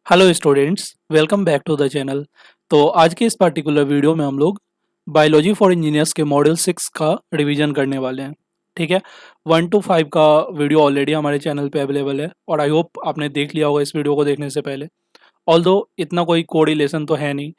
Hello students, welcome back to the channel. तो आज के इस पर्टिकुलर वीडियो में हम लोग बायोलॉजी फॉर इंजीनियर्स के मॉड्यूल 6 का रिवीजन करने वाले हैं। ठीक है, 1 to 5 का वीडियो ऑलरेडी हमारे चैनल पे अवेलेबल है और आई होप आपने देख लिया होगा इस वीडियो को देखने से पहले। ऑल्दो इतना कोई कोरिलेशन तो है नहीं,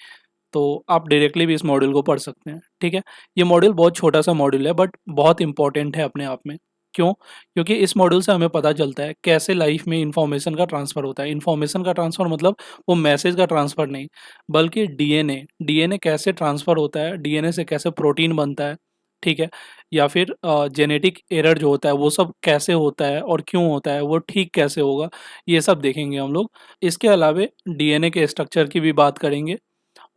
तो आप डायरेक्टली भी इस मॉड्यूल को पढ़ सकते हैं। ठीक है, ये मॉड्यूल बहुत छोटा सा मॉड्यूल है बट बहुत इंपॉर्टेंट है अपने आप में। क्यों? क्योंकि इस मॉड्यूल से हमें पता चलता है कैसे लाइफ में इंफॉर्मेशन का ट्रांसफ़र होता है। इंफॉर्मेशन का ट्रांसफ़र मतलब वो मैसेज का ट्रांसफ़र नहीं, बल्कि डीएनए डीएनए कैसे ट्रांसफ़र होता है, डीएनए से कैसे प्रोटीन बनता है। ठीक है, या फिर जेनेटिक एरर जो होता है वो सब कैसे होता है और क्यों होता है, वो ठीक कैसे होगा, ये सब देखेंगे हम लोग। इसके अलावा डीएनए के स्ट्रक्चर की भी बात करेंगे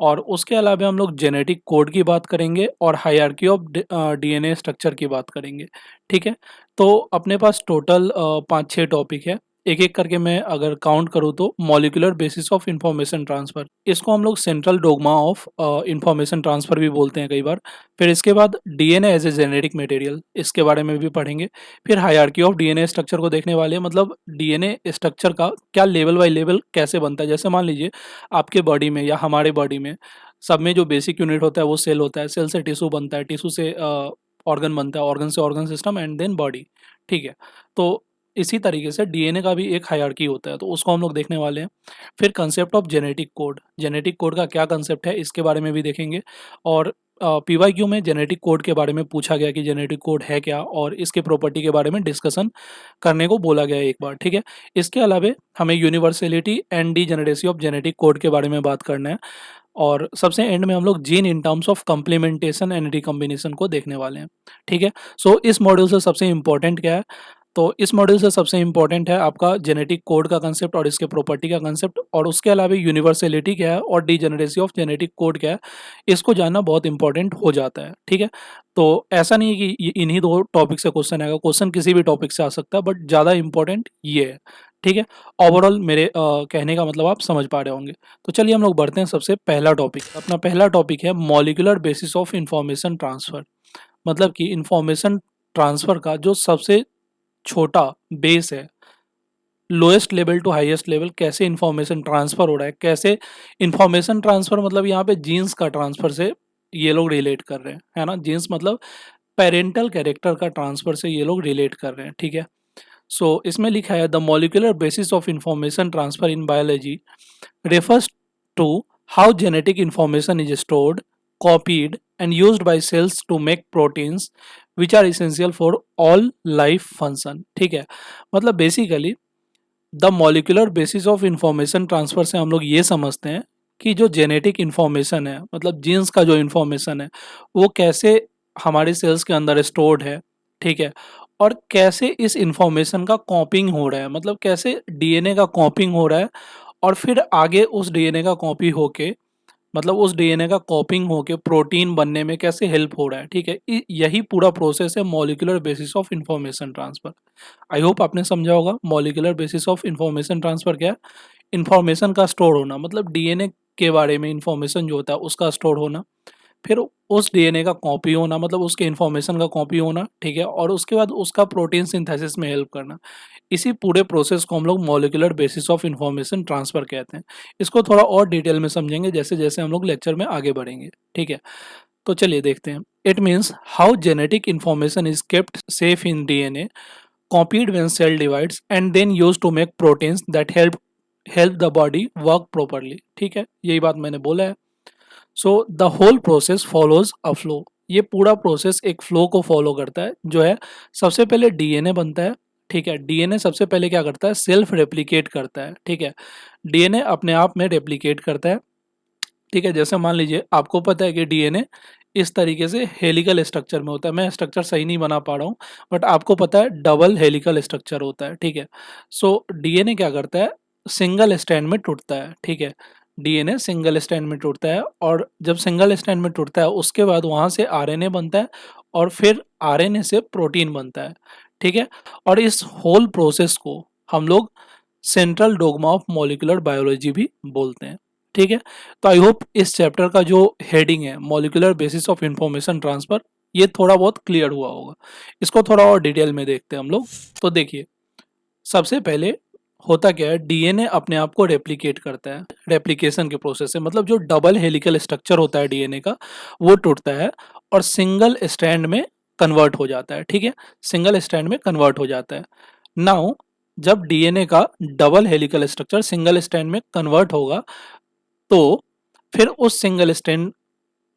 और उसके अलावा हम लोग जेनेटिक कोड की बात करेंगे और हायरार्की ऑफ डीएनए स्ट्रक्चर की बात करेंगे। ठीक है, तो अपने पास टोटल 5-6 टॉपिक है। एक एक करके मैं अगर काउंट करूँ तो molecular basis of information transfer, इसको हम लोग central dogma of information transfer भी बोलते हैं कई बार। फिर इसके बाद DNA as a genetic material, इसके बारे में भी पढ़ेंगे। फिर हायरार्की ऑफ डीएनए स्ट्रक्चर को देखने वाले हैं, मतलब डीएनए स्ट्रक्चर का क्या लेवल बाय लेवल कैसे बनता है। जैसे मान लीजिए आपके बॉडी में या हमारे बॉडी में सब में जो बेसिक यूनिट होता है वो सेल होता है, सेल से टिश्यू बनता है, टिश्यू से ऑर्गन बनता है, ऑर्गन से organ system and then body. ठीक है, तो इसी तरीके से डीएनए का भी एक हायरार्की होता है, तो उसको हम लोग देखने वाले हैं। फिर कंसेप्ट ऑफ जेनेटिक कोड का क्या कंसेप्ट है इसके बारे में भी देखेंगे। और पीवाईक्यू में जेनेटिक कोड के बारे में पूछा गया कि जेनेटिक कोड है क्या, और इसके प्रॉपर्टी के बारे में डिस्कशन करने को बोला गया है एक बार। ठीक है, इसके अलावा हमें universality and degeneracy of genetic code के बारे में बात करना है। और सबसे एंड में हम लोग gene in terms of complementation and recombination को देखने वाले हैं। ठीक है, सो इस मॉड्यूल से सबसे इम्पोर्टेंट क्या है, तो इस मॉड्यूल से सबसे इम्पोर्टेंट है आपका जेनेटिक कोड का कंसेप्ट और इसके प्रॉपर्टी का कंसेप्ट, और उसके अलावा यूनिवर्सलिटी क्या है और डीजेनेरेसी ऑफ जेनेटिक कोड क्या है, इसको जानना बहुत इंपॉर्टेंट हो जाता है। ठीक है, तो ऐसा नहीं है कि इन्हीं दो टॉपिक से क्वेश्चन आएगा, क्वेश्चन किसी भी टॉपिक से आ सकता है बट ज़्यादा इंपॉर्टेंट ये है। ठीक है, ओवरऑल मेरे कहने का मतलब आप समझ पा रहे होंगे। तो चलिए हम लोग बढ़ते हैं। सबसे पहला टॉपिक, अपना पहला टॉपिक है molecular basis of information transfer. मतलब कि इंफॉर्मेशन ट्रांसफ़र का जो सबसे छोटा बेस है, lowest level to highest level, कैसे इंफॉर्मेशन ट्रांसफ़र हो रहा है, कैसे इंफॉर्मेशन ट्रांसफ़र, मतलब यहाँ पे जीन्स का ट्रांसफ़र से ये लोग रिलेट कर रहे हैं, है ना। जीन्स मतलब पेरेंटल कैरेक्टर का ट्रांसफ़र से ये लोग रिलेट कर रहे हैं। ठीक है, सो इसमें लिखा है the molecular basis of information transfer in biology refers to how genetic information is stored, copied, and used by cells to make proteins which are essential for all life function। ठीक है, मतलब basically the molecular basis of information transfer से हम लोग ये समझते हैं कि जो जेनेटिक इन्फॉर्मेशन है, मतलब जीन्स का जो इन्फॉर्मेशन है, वो कैसे हमारे सेल्स के अंदर स्टोर्ड है। ठीक है, और कैसे इस इंफॉर्मेशन का कॉपिंग हो रहा है, मतलब कैसे डीएनए का कॉपिंग हो रहा है और फिर आगे उस डीएनए का कॉपी होके, मतलब उस डीएनए का कॉपिंग होके प्रोटीन बनने में कैसे हेल्प हो रहा है। ठीक है, यही पूरा प्रोसेस है molecular basis of information transfer. I hope आपने समझा होगा molecular basis of information transfer क्या है। इंफॉर्मेशन का स्टोर होना, मतलब डीएनए के बारे में इंफॉर्मेशन जो होता है उसका स्टोर होना, फिर उस डीएनए का कॉपी होना, मतलब उसके इन्फॉर्मेशन का कॉपी होना। ठीक है, और उसके बाद उसका प्रोटीन सिंथेसिस में हेल्प करना। इसी पूरे प्रोसेस को हम लोग molecular basis of information transfer कहते हैं। इसको थोड़ा और डिटेल में समझेंगे जैसे जैसे हम लोग लेक्चर में आगे बढ़ेंगे। ठीक है, तो चलिए देखते हैं। It means how genetic information is kept safe in DNA, copied when cell divides and then used to make proteins that help the body work properly। ठीक है, यही बात मैंने बोला है। So the whole process follows a flow, ये पूरा process एक फ्लो को फॉलो करता है जो है, सबसे पहले डीएनए बनता है। ठीक है, डीएनए सबसे पहले क्या करता है, सेल्फ रेप्लिकेट करता है। ठीक है, डीएनए अपने आप में रेप्लिकेट करता है। ठीक है, जैसे मान लीजिए आपको पता है कि डीएनए इस तरीके से हेलिकल स्ट्रक्चर में होता है। मैं स्ट्रक्चर सही नहीं बना पा रहा हूँ बट आपको पता है डबल हेलिकल स्ट्रक्चर होता है। ठीक है, सो डीएनए क्या करता है, सिंगल स्ट्रैंड में टूटता है। ठीक है, डीएनए सिंगल स्ट्रैंड में टूटता है और जब सिंगल स्ट्रैंड में टूटता है उसके बाद वहाँ से आरएनए बनता है और फिर आरएनए से प्रोटीन बनता है। ठीक है, और इस होल प्रोसेस को हम लोग central dogma of molecular biology भी बोलते हैं। ठीक है, तो आई होप इस चैप्टर का जो हेडिंग है molecular basis of information transfer, ये थोड़ा बहुत क्लियर हुआ होगा। इसको थोड़ा और डिटेल में देखते हैं हम लोग। तो देखिए, सबसे पहले होता क्या है, डीएनए अपने आप को रेप्लिकेट करता है रेप्लिकेशन के प्रोसेस से, मतलब जो डबल हेलिकल स्ट्रक्चर होता है डीएनए का वो टूटता है और सिंगल स्ट्रैंड में कन्वर्ट हो जाता है। ठीक है, सिंगल स्ट्रैंड में कन्वर्ट हो जाता है। नाउ जब डीएनए का double helical structure single strand में कन्वर्ट होगा तो फिर उस सिंगल स्ट्रैंड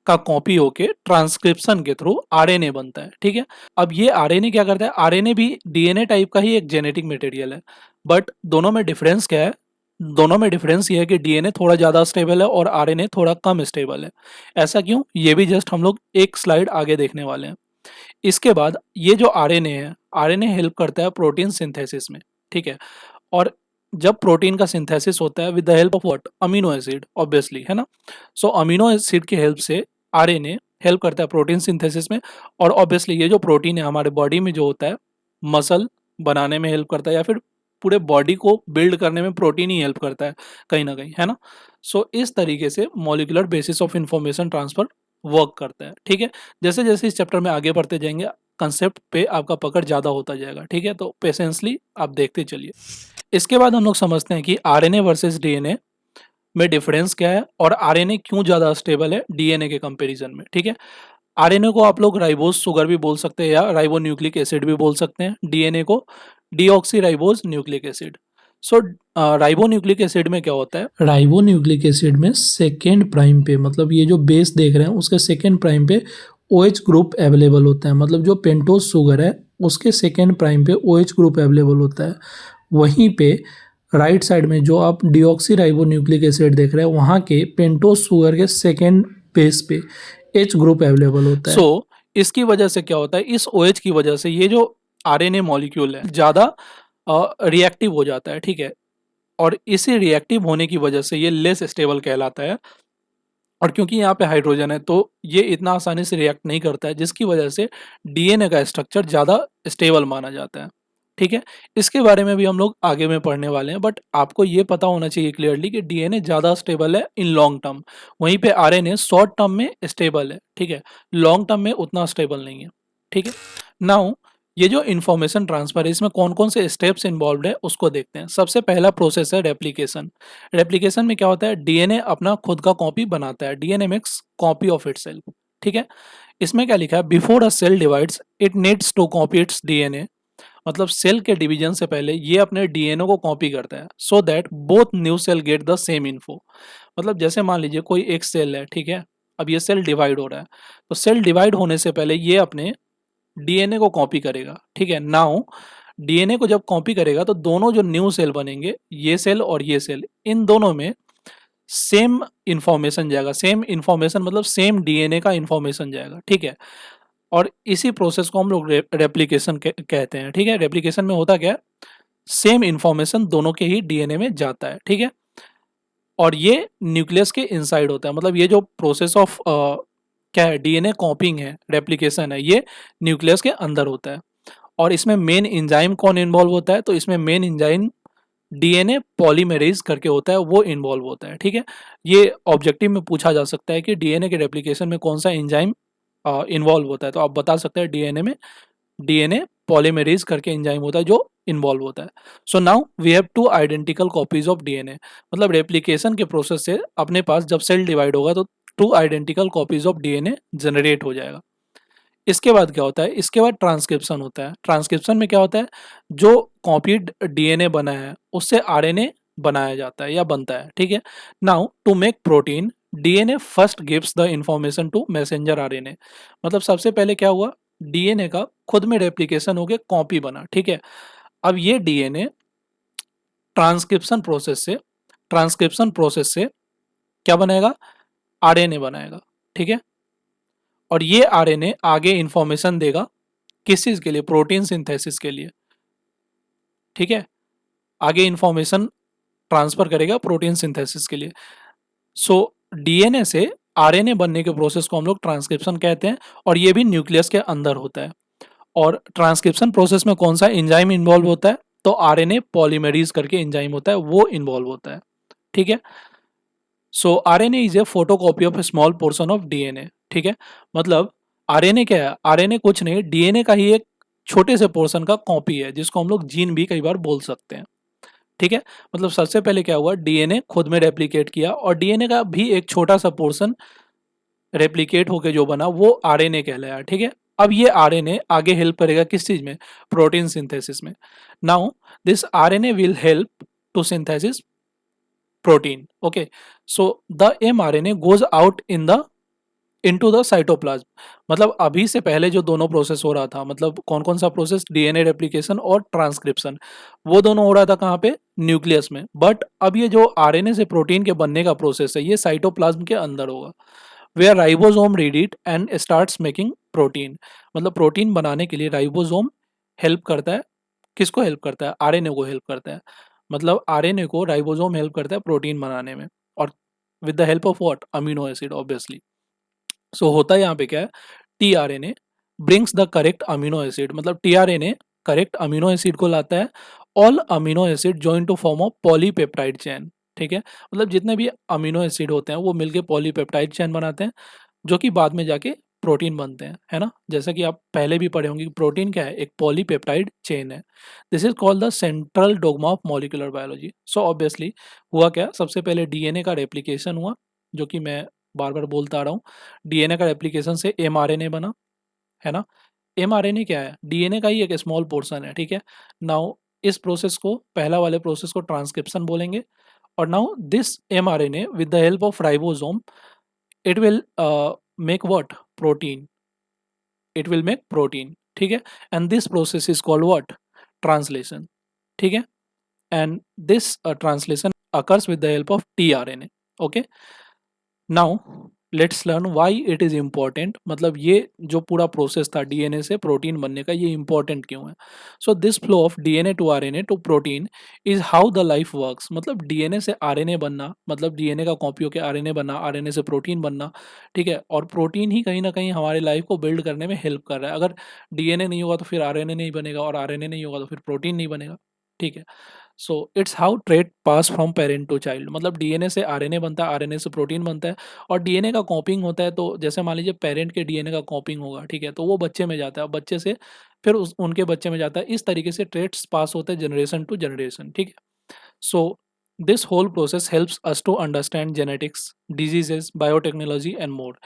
का कॉपी होके ट्रांसक्रिप्शन के थ्रू आरएनए बनता है। ठीक है, अब ये आरएनए क्या करता है, आरएनए भी डीएनए टाइप का ही एक जेनेटिक मटेरियल है, बट दोनों में डिफरेंस क्या है, दोनों में डिफरेंस ये है कि डीएनए थोड़ा ज़्यादा स्टेबल है और आरएनए थोड़ा कम स्टेबल है। ऐसा क्यों, ये भी जस्ट हम लोग एक स्लाइड आगे देखने वाले हैं। इसके बाद ये जो आरएनए है, आरएनए हेल्प करता है प्रोटीन सिंथेसिस में। ठीक है, और जब प्रोटीन का सिंथेसिस होता है with the help of what, amino acid, obviously, है ना। सो अमीनो एसिड की हेल्प से आरएनए हेल्प करता है प्रोटीन सिंथेसिस में। और ऑब्वियसली ये जो प्रोटीन है हमारे बॉडी में जो होता है, मसल बनाने में हेल्प करता है या फिर पूरे बॉडी को बिल्ड करने में प्रोटीन ही हेल्प करता है कहीं ना कहीं, है ना। सो इस तरीके से molecular basis of information transfer work करता है। ठीक है, जैसे जैसे इस चैप्टर में आगे बढ़ते जाएंगे कंसेप्ट पे आपका पकड़ ज़्यादा होता जाएगा। ठीक है, तो पेशेंसली आप देखते चलिए। इसके बाद हम लोग समझते हैं कि आरएनए वर्सेस डीएनए में डिफरेंस क्या है और आरएनए क्यों ज़्यादा स्टेबल है डीएनए के कंपैरिजन में। ठीक है, आरएनए को आप लोग राइबोज शुगर भी बोल सकते हैं या राइबो न्यूक्लिक एसिड भी बोल सकते हैं, डीएनए को डीऑक्सी राइबोज न्यूक्लिक एसिड। सो राइबो न्यूक्लिक एसिड में क्या होता है, राइबो न्यूक्लिक एसिड में सेकेंड प्राइम पे, मतलब ये जो बेस देख रहे हैं उसके सेकेंड प्राइम पे OH ग्रुप अवेलेबल होता है। मतलब जो पेंटोज शुगर है उसके सेकेंड प्राइम पे OH ग्रुप अवेलेबल होता है। वहीं पे राइट साइड में जो आप डीऑक्सी राइबो न्यूक्लिक एसिड देख रहे हैं वहाँ के पेंटोज शुगर के सेकेंड बेस पे H ग्रुप अवेलेबल होता है। सो इसकी वजह से क्या होता है, इस OH की वजह से ये जो आरएनए मॉलिक्यूल है ज़्यादा रिएक्टिव हो जाता है। ठीक है, और इसी रिएक्टिव होने की वजह से ये लेस स्टेबल कहलाता है। और क्योंकि यहाँ पे हाइड्रोजन है तो ये इतना आसानी से रिएक्ट नहीं करता है, जिसकी वजह से डीएनए का स्ट्रक्चर ज़्यादा स्टेबल माना जाता है। ठीक है, इसके बारे में भी हम लोग आगे में पढ़ने वाले हैं, बट आपको ये पता होना चाहिए क्लियरली कि डीएनए ज़्यादा स्टेबल है इन लॉन्ग टर्म, वहीं पे आरएनए शॉर्ट टर्म में स्टेबल है। ठीक है, लॉन्ग टर्म में उतना स्टेबल नहीं है। ठीक है, नाउ ये जो इन्फॉर्मेशन ट्रांसफर है इसमें कौन कौन से स्टेप्स इन्वॉल्व है उसको देखते हैं। सबसे पहला प्रोसेस है रेप्लिकेशन। रेप्लिकेशन में क्या होता है, डीएनए अपना खुद का कॉपी बनाता है, DNA makes copy of itself. ठीक है, इसमें क्या लिखा है, before a cell divides it needs to copy its DNA. मतलब सेल के डिवीजन से पहले ये अपने डीएनए को कॉपी करता है so that both new cell get the same info. मतलब जैसे मान लीजिए कोई एक सेल है, ठीक है, अब ये सेल डिवाइड हो रहा है, तो सेल डिवाइड होने से पहले ये अपने डीएनए को कॉपी करेगा। ठीक है, नाउ डीएनए को जब कॉपी करेगा तो दोनों जो न्यू सेल बनेंगे, ये सेल और ये सेल, इन दोनों में सेम इंफॉर्मेशन जाएगा। सेम इंफॉर्मेशन मतलब सेम डीएनए का इंफॉर्मेशन जाएगा। ठीक है, और इसी प्रोसेस को हम लोग रेप्लिकेशन कहते हैं। ठीक है, रेप्लिकेशन में होता क्या है, सेम इंफॉर्मेशन दोनों के ही डीएनए में जाता है। ठीक है, और ये न्यूक्लियस के इनसाइड होता है। मतलब ये जो प्रोसेस ऑफ क्या है, डीएनए कॉपिंग है, रेप्लिकेशन है, ये न्यूक्लियस के अंदर होता है। और इसमें मेन एंजाइम कौन इन्वॉल्व होता है, तो इसमें मेन एंजाइम डीएनए पॉलीमरेज करके होता है, वो इन्वॉल्व होता है। ठीक है, ये ऑब्जेक्टिव में पूछा जा सकता है कि डीएनए के रेप्लिकेशन में कौन सा एंजाइम इन्वॉल्व होता है, तो आप बता सकते हैं डीएनए में डीएनए पॉलीमरेज करके एंजाइम होता है जो इन्वॉल्व होता है। So now we have two identical copies of DNA. मतलब रेप्लिकेशन के प्रोसेस से अपने पास जब सेल डिवाइड होगा तो two identical copies of DNA generate हो जाएगा। इसके बाद क्या होता है, इसके बाद ट्रांसक्रिप्शन होता है। ट्रांसक्रिप्शन में क्या होता है, जो कॉपीड डीएनए बना है उससे आरएनए बनाया जाता है या बनता है। ठीक है, now to make protein DNA first gives the information to messenger RNA. मतलब सबसे पहले क्या हुआ, डीएनए का खुद में रेप्लिकेशन होकर कॉपी बना। ठीक है, अब ये डीएनए ट्रांसक्रिप्शन प्रोसेस से क्या बनाएगा, आरएनए बनाएगा। ठीक है, और ये आरएनए आगे इंफॉर्मेशन देगा किस चीज के लिए, प्रोटीन सिंथेसिस के लिए। ठीक है, आगे इंफॉर्मेशन ट्रांसफर करेगा प्रोटीन सिंथेसिस के लिए। सो डीएनए से आरएनए बनने के प्रोसेस को हम लोग ट्रांसक्रिप्शन कहते हैं, और ये भी न्यूक्लियस के अंदर होता है। और ट्रांसक्रिप्शन प्रोसेस में कौन सा एंजाइम इन्वॉल्व होता है, तो आरएनए पॉलीमरेज करके एंजाइम होता है, वो इन्वॉल्व होता है। ठीक है, सो RNA is a photocopy of A small portion of DNA. ठीक है, मतलब आरएनए क्या है, आरएनए कुछ नहीं, डीएनए का ही एक छोटे से पोर्शन का कॉपी है, जिसको हम लोग जीन भी कई बार बोल सकते हैं। ठीक है, मतलब सबसे पहले क्या हुआ, डीएनए खुद में रेप्लिकेट किया और डीएनए का भी एक छोटा सा पोर्शन रेप्लिकेट होके जो बना वो आरएनए कहलाया। ठीक है, अब ये आरएनए आगे हेल्प करेगा किस चीज में, प्रोटीन सिंथेसिस में। Now this RNA will help to synthesis protein. Okay, so the mRNA goes out into the cytoplasm. मतलब अभी से पहले जो दोनों प्रोसेस हो रहा था, मतलब कौन कौन सा प्रोसेस, डीएनए रेप्लिकेशन और ट्रांसक्रिप्शन, वो दोनों हो रहा था कहाँ पे, न्यूक्लियस में। बट अब ये जो आरएनए से प्रोटीन के बनने का प्रोसेस है ये साइटोप्लाज्म के अंदर होगा, where ribosome read it and starts making protein. मतलब प्रोटीन बनाने के लिए राइबोसोम हेल्प करता है, किसको हेल्प करता है, आरएनए को हेल्प करता है। मतलब आरएनए को राइबोसोम हेल्प करता है प्रोटीन बनाने में, और with the help of what, amino acid obviously. So होता है यहाँ पे क्या है, tRNA brings the correct amino acid, मतलब टीआरएनए करेक्ट अमीनो एसिड को लाता है। All amino acid join to form of polypeptide chain. ठीक है, मतलब जितने भी अमीनो एसिड होते हैं वो मिलके पॉलीपेप्टाइड चेन बनाते हैं, जो कि बाद में जाके प्रोटीन बनते हैं, है ना। जैसा कि आप पहले भी पढ़े होंगे कि प्रोटीन क्या है, एक पॉलीपेप्टाइड चेन है। This is called the central dogma of molecular biology. So obviously हुआ क्या, सबसे पहले डीएनए का रेप्लिकेशन हुआ, जो कि मैं बार बार बोलता आ रहा हूँ। डीएनए का रेप्लिकेशन से एमआरएनए बना, है ना। एमआरएनए क्या है, डीएनए का ही एक स्मॉल पोर्शन है। ठीक है, नाउ इस प्रोसेस को, पहला वाले प्रोसेस को ट्रांसक्रिप्शन बोलेंगे। और now this mRNA with the help of ribosome it will make what, protein, it will make protein. ठीक है, and this process is called what, translation. ठीक है, and this translation occurs with the help of tRNA. Okay, now let's learn why it is important, मतलब ये जो पूरा process था DNA से प्रोटीन बनने का, ये इंपॉर्टेंट क्यों है। So this flow of DNA to RNA to protein is how the life works. मतलब डीएनए से आरएनए बनना, मतलब डीएनए का कॉपी होकर आरएनए बनना, आरएनए से प्रोटीन बनना। ठीक है, और प्रोटीन ही कहीं ना कहीं हमारे लाइफ को बिल्ड करने में हेल्प कर रहा है। अगर डीएनए नहीं होगा तो फिर आरएनए नहीं बनेगा, और आरएनए नहीं होगा तो फिर प्रोटीन नहीं बनेगा। ठीक है, so it's how trait pass from parent to child. मतलब डीएनए से आरएनए बनता है, आरएनए से प्रोटीन बनता है, और डीएनए का कॉपिंग होता है। तो जैसे मान लीजिए पेरेंट के डीएनए का कॉपिंग होगा, ठीक है, तो वो बच्चे में जाता है, बच्चे से फिर उनके बच्चे में जाता है। इस तरीके से ट्रेड्स पास होते हैं जनरेशन टू जनरेशन। ठीक है, so this whole process helps us to understand genetics, diseases, biotechnology and more.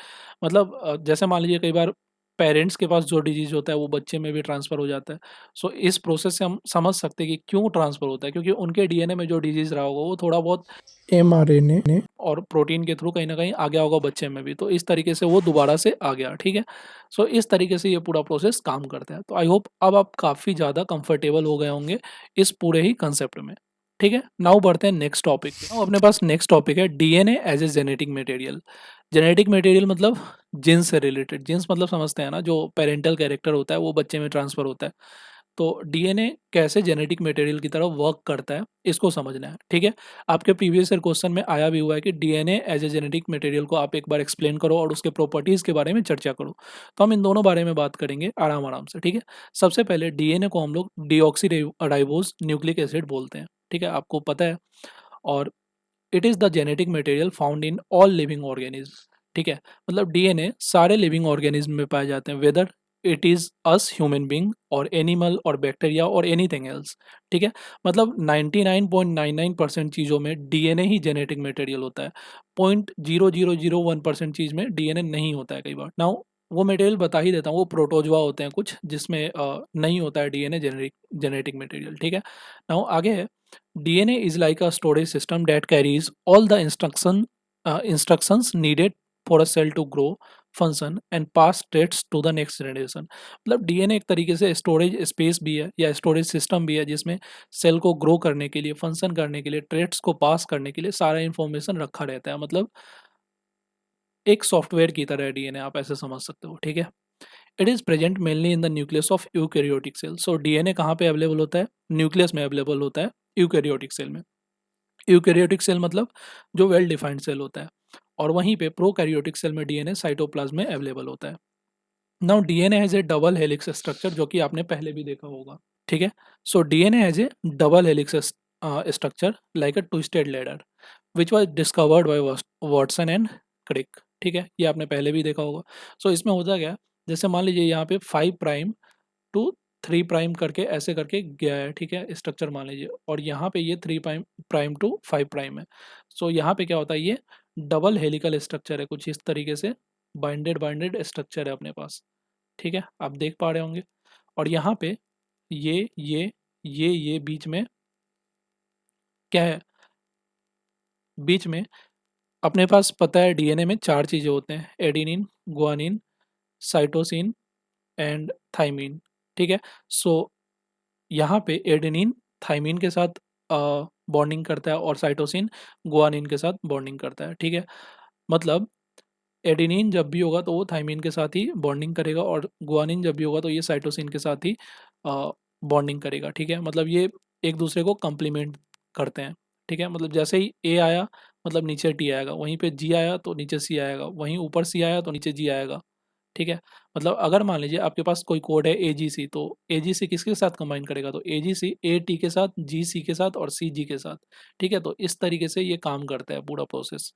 मतलब जैसे मान लीजिए कई बार पेरेंट्स के पास जो डिजीज होता है वो बच्चे में भी ट्रांसफ़र हो जाता है। सो इस प्रोसेस से हम समझ सकते हैं कि क्यों ट्रांसफ़र होता है, क्योंकि उनके डीएनए में जो डिजीज़ रहा होगा वो थोड़ा बहुत mRNA और प्रोटीन के थ्रू कहीं न कहीं आ गया होगा बच्चे में भी, तो इस तरीके से वो दोबारा से आ गया। ठीक है? सो इस तरीके से ये पूरा प्रोसेस काम करता है। तो आई होप अब आप काफ़ी ज़्यादा कंफर्टेबल हो गए होंगे इस पूरे ही कांसेप्ट में। ठीक है? नाउ बढ़ते हैं नेक्स्ट टॉपिक पे। नाउ अपने पास नेक्स्ट टॉपिक है DNA as a genetic material. Genetic material मतलब जीन्स से रिलेटेड। जीन्स मतलब समझते हैं ना, जो पैरेंटल कैरेक्टर होता है वो बच्चे में ट्रांसफ़र होता है। तो डीएनए कैसे जेनेटिक मटेरियल की तरह वर्क करता है, इसको समझना है। ठीक है, आपके प्रीवियस ईयर क्वेश्चन में आया भी हुआ है कि DNA as a genetic material को आप एक बार एक्सप्लेन करो और उसके प्रॉपर्टीज़ के बारे में चर्चा करो। तो हम इन दोनों बारे में बात करेंगे आराम आराम से। ठीक है, सबसे पहले डीएनए को हम लोग डीऑक्सी राइबोज न्यूक्लिक एसिड बोलते हैं। ठीक है, आपको पता है। और it is the genetic material found in all living organism. ठीक है, मतलब डीएनए सारे लिविंग ऑर्गेनिज्म में पाए जाते हैं, whether it is us human being और एनिमल और बैक्टीरिया और एनीथिंग एल्स। ठीक है, मतलब 99.99% चीज़ों में डीएनए ही जेनेटिक मटेरियल होता है। 0.0001% चीज़ में डीएनए नहीं होता है कई बार। नाउ वो मटेरियल बता ही देता हूँ, वो प्रोटोजवा होते हैं कुछ, जिसमें नहीं होता है डीएनए जेनेटिक मटेरियल। ठीक है, नाउ आगे है, DNA is like a storage system that carries all the instructions needed for a cell to grow, function and pass traits to the next generation। मतलब डीएनए एक तरीके से स्टोरेज स्पेस भी है या स्टोरेज सिस्टम भी है, जिसमें सेल को ग्रो करने के लिए, फंक्शन करने के लिए, ट्रेट्स को पास करने के लिए सारा इंफॉर्मेशन रखा रहता है। मतलब एक सॉफ्टवेयर की तरह है डीएनए, आप ऐसे समझ सकते हो। ठीक है, it is present mainly in the nucleus of eukaryotic cell. So DNA कहाँ पे अवेलेबल होता है, न्यूक्लियस में अवेलेबल होता है, यूकैरियोटिक सेल में। यूकैरियोटिक सेल मतलब जो वेल डिफाइंड सेल होता है, और वहीं पे प्रोकैरियोटिक सेल में डीएनए साइटोप्लाज्म में अवेलेबल होता है। Now DNA has a double helix structure, जो कि आपने पहले भी देखा होगा। ठीक है, so DNA has a double helix structure like a twisted ladder which was discovered by Watson and Crick. ठीक है, ये आपने पहले भी देखा होगा। सो इसमें होता क्या है, जैसे मान लीजिए यहाँ पे 5 प्राइम टू 3 प्राइम करके ऐसे करके गया है, ठीक है, स्ट्रक्चर मान लीजिए, और यहाँ पे ये 3 प्राइम प्राइम टू 5 प्राइम है। सो यहाँ पे क्या होता है, ये डबल हेलिकल स्ट्रक्चर है, कुछ इस तरीके से बाइंडेड बाइंडेड स्ट्रक्चर है अपने पास, ठीक है, आप देख पा रहे होंगे। और यहाँ पे ये बीच में क्या है, बीच में अपने पास पता है डीएनए में 4 चीज़ें होते हैं, adenine, guanine, cytosine and thymine, ठीक है। सो यहाँ पे एडेनिन थाइमीन के साथ बॉन्डिंग करता है और साइटोसिन गुआनिन के साथ बॉन्डिंग करता है, ठीक है। मतलब एडेनिन जब भी होगा तो वो थाइमीन के साथ ही बॉन्डिंग करेगा, और गुआनिन जब भी होगा तो ये साइटोसिन के साथ ही बॉन्डिंग करेगा, ठीक है। मतलब ये एक दूसरे को कंप्लीमेंट करते हैं, ठीक है। मतलब जैसे ही ए आया मतलब नीचे टी आएगा, वहीं पे जी आया तो नीचे सी आएगा, वहीं ऊपर सी आया तो नीचे जी आएगा, ठीक है। मतलब अगर मान लीजिए आपके पास कोई कोड है एजीसी, तो एजीसी किसके साथ कंबाइन करेगा, तो एजीसी ए टी के साथ, जी सी के साथ और सी जी के साथ, ठीक है। तो इस तरीके से ये काम करता है पूरा प्रोसेस।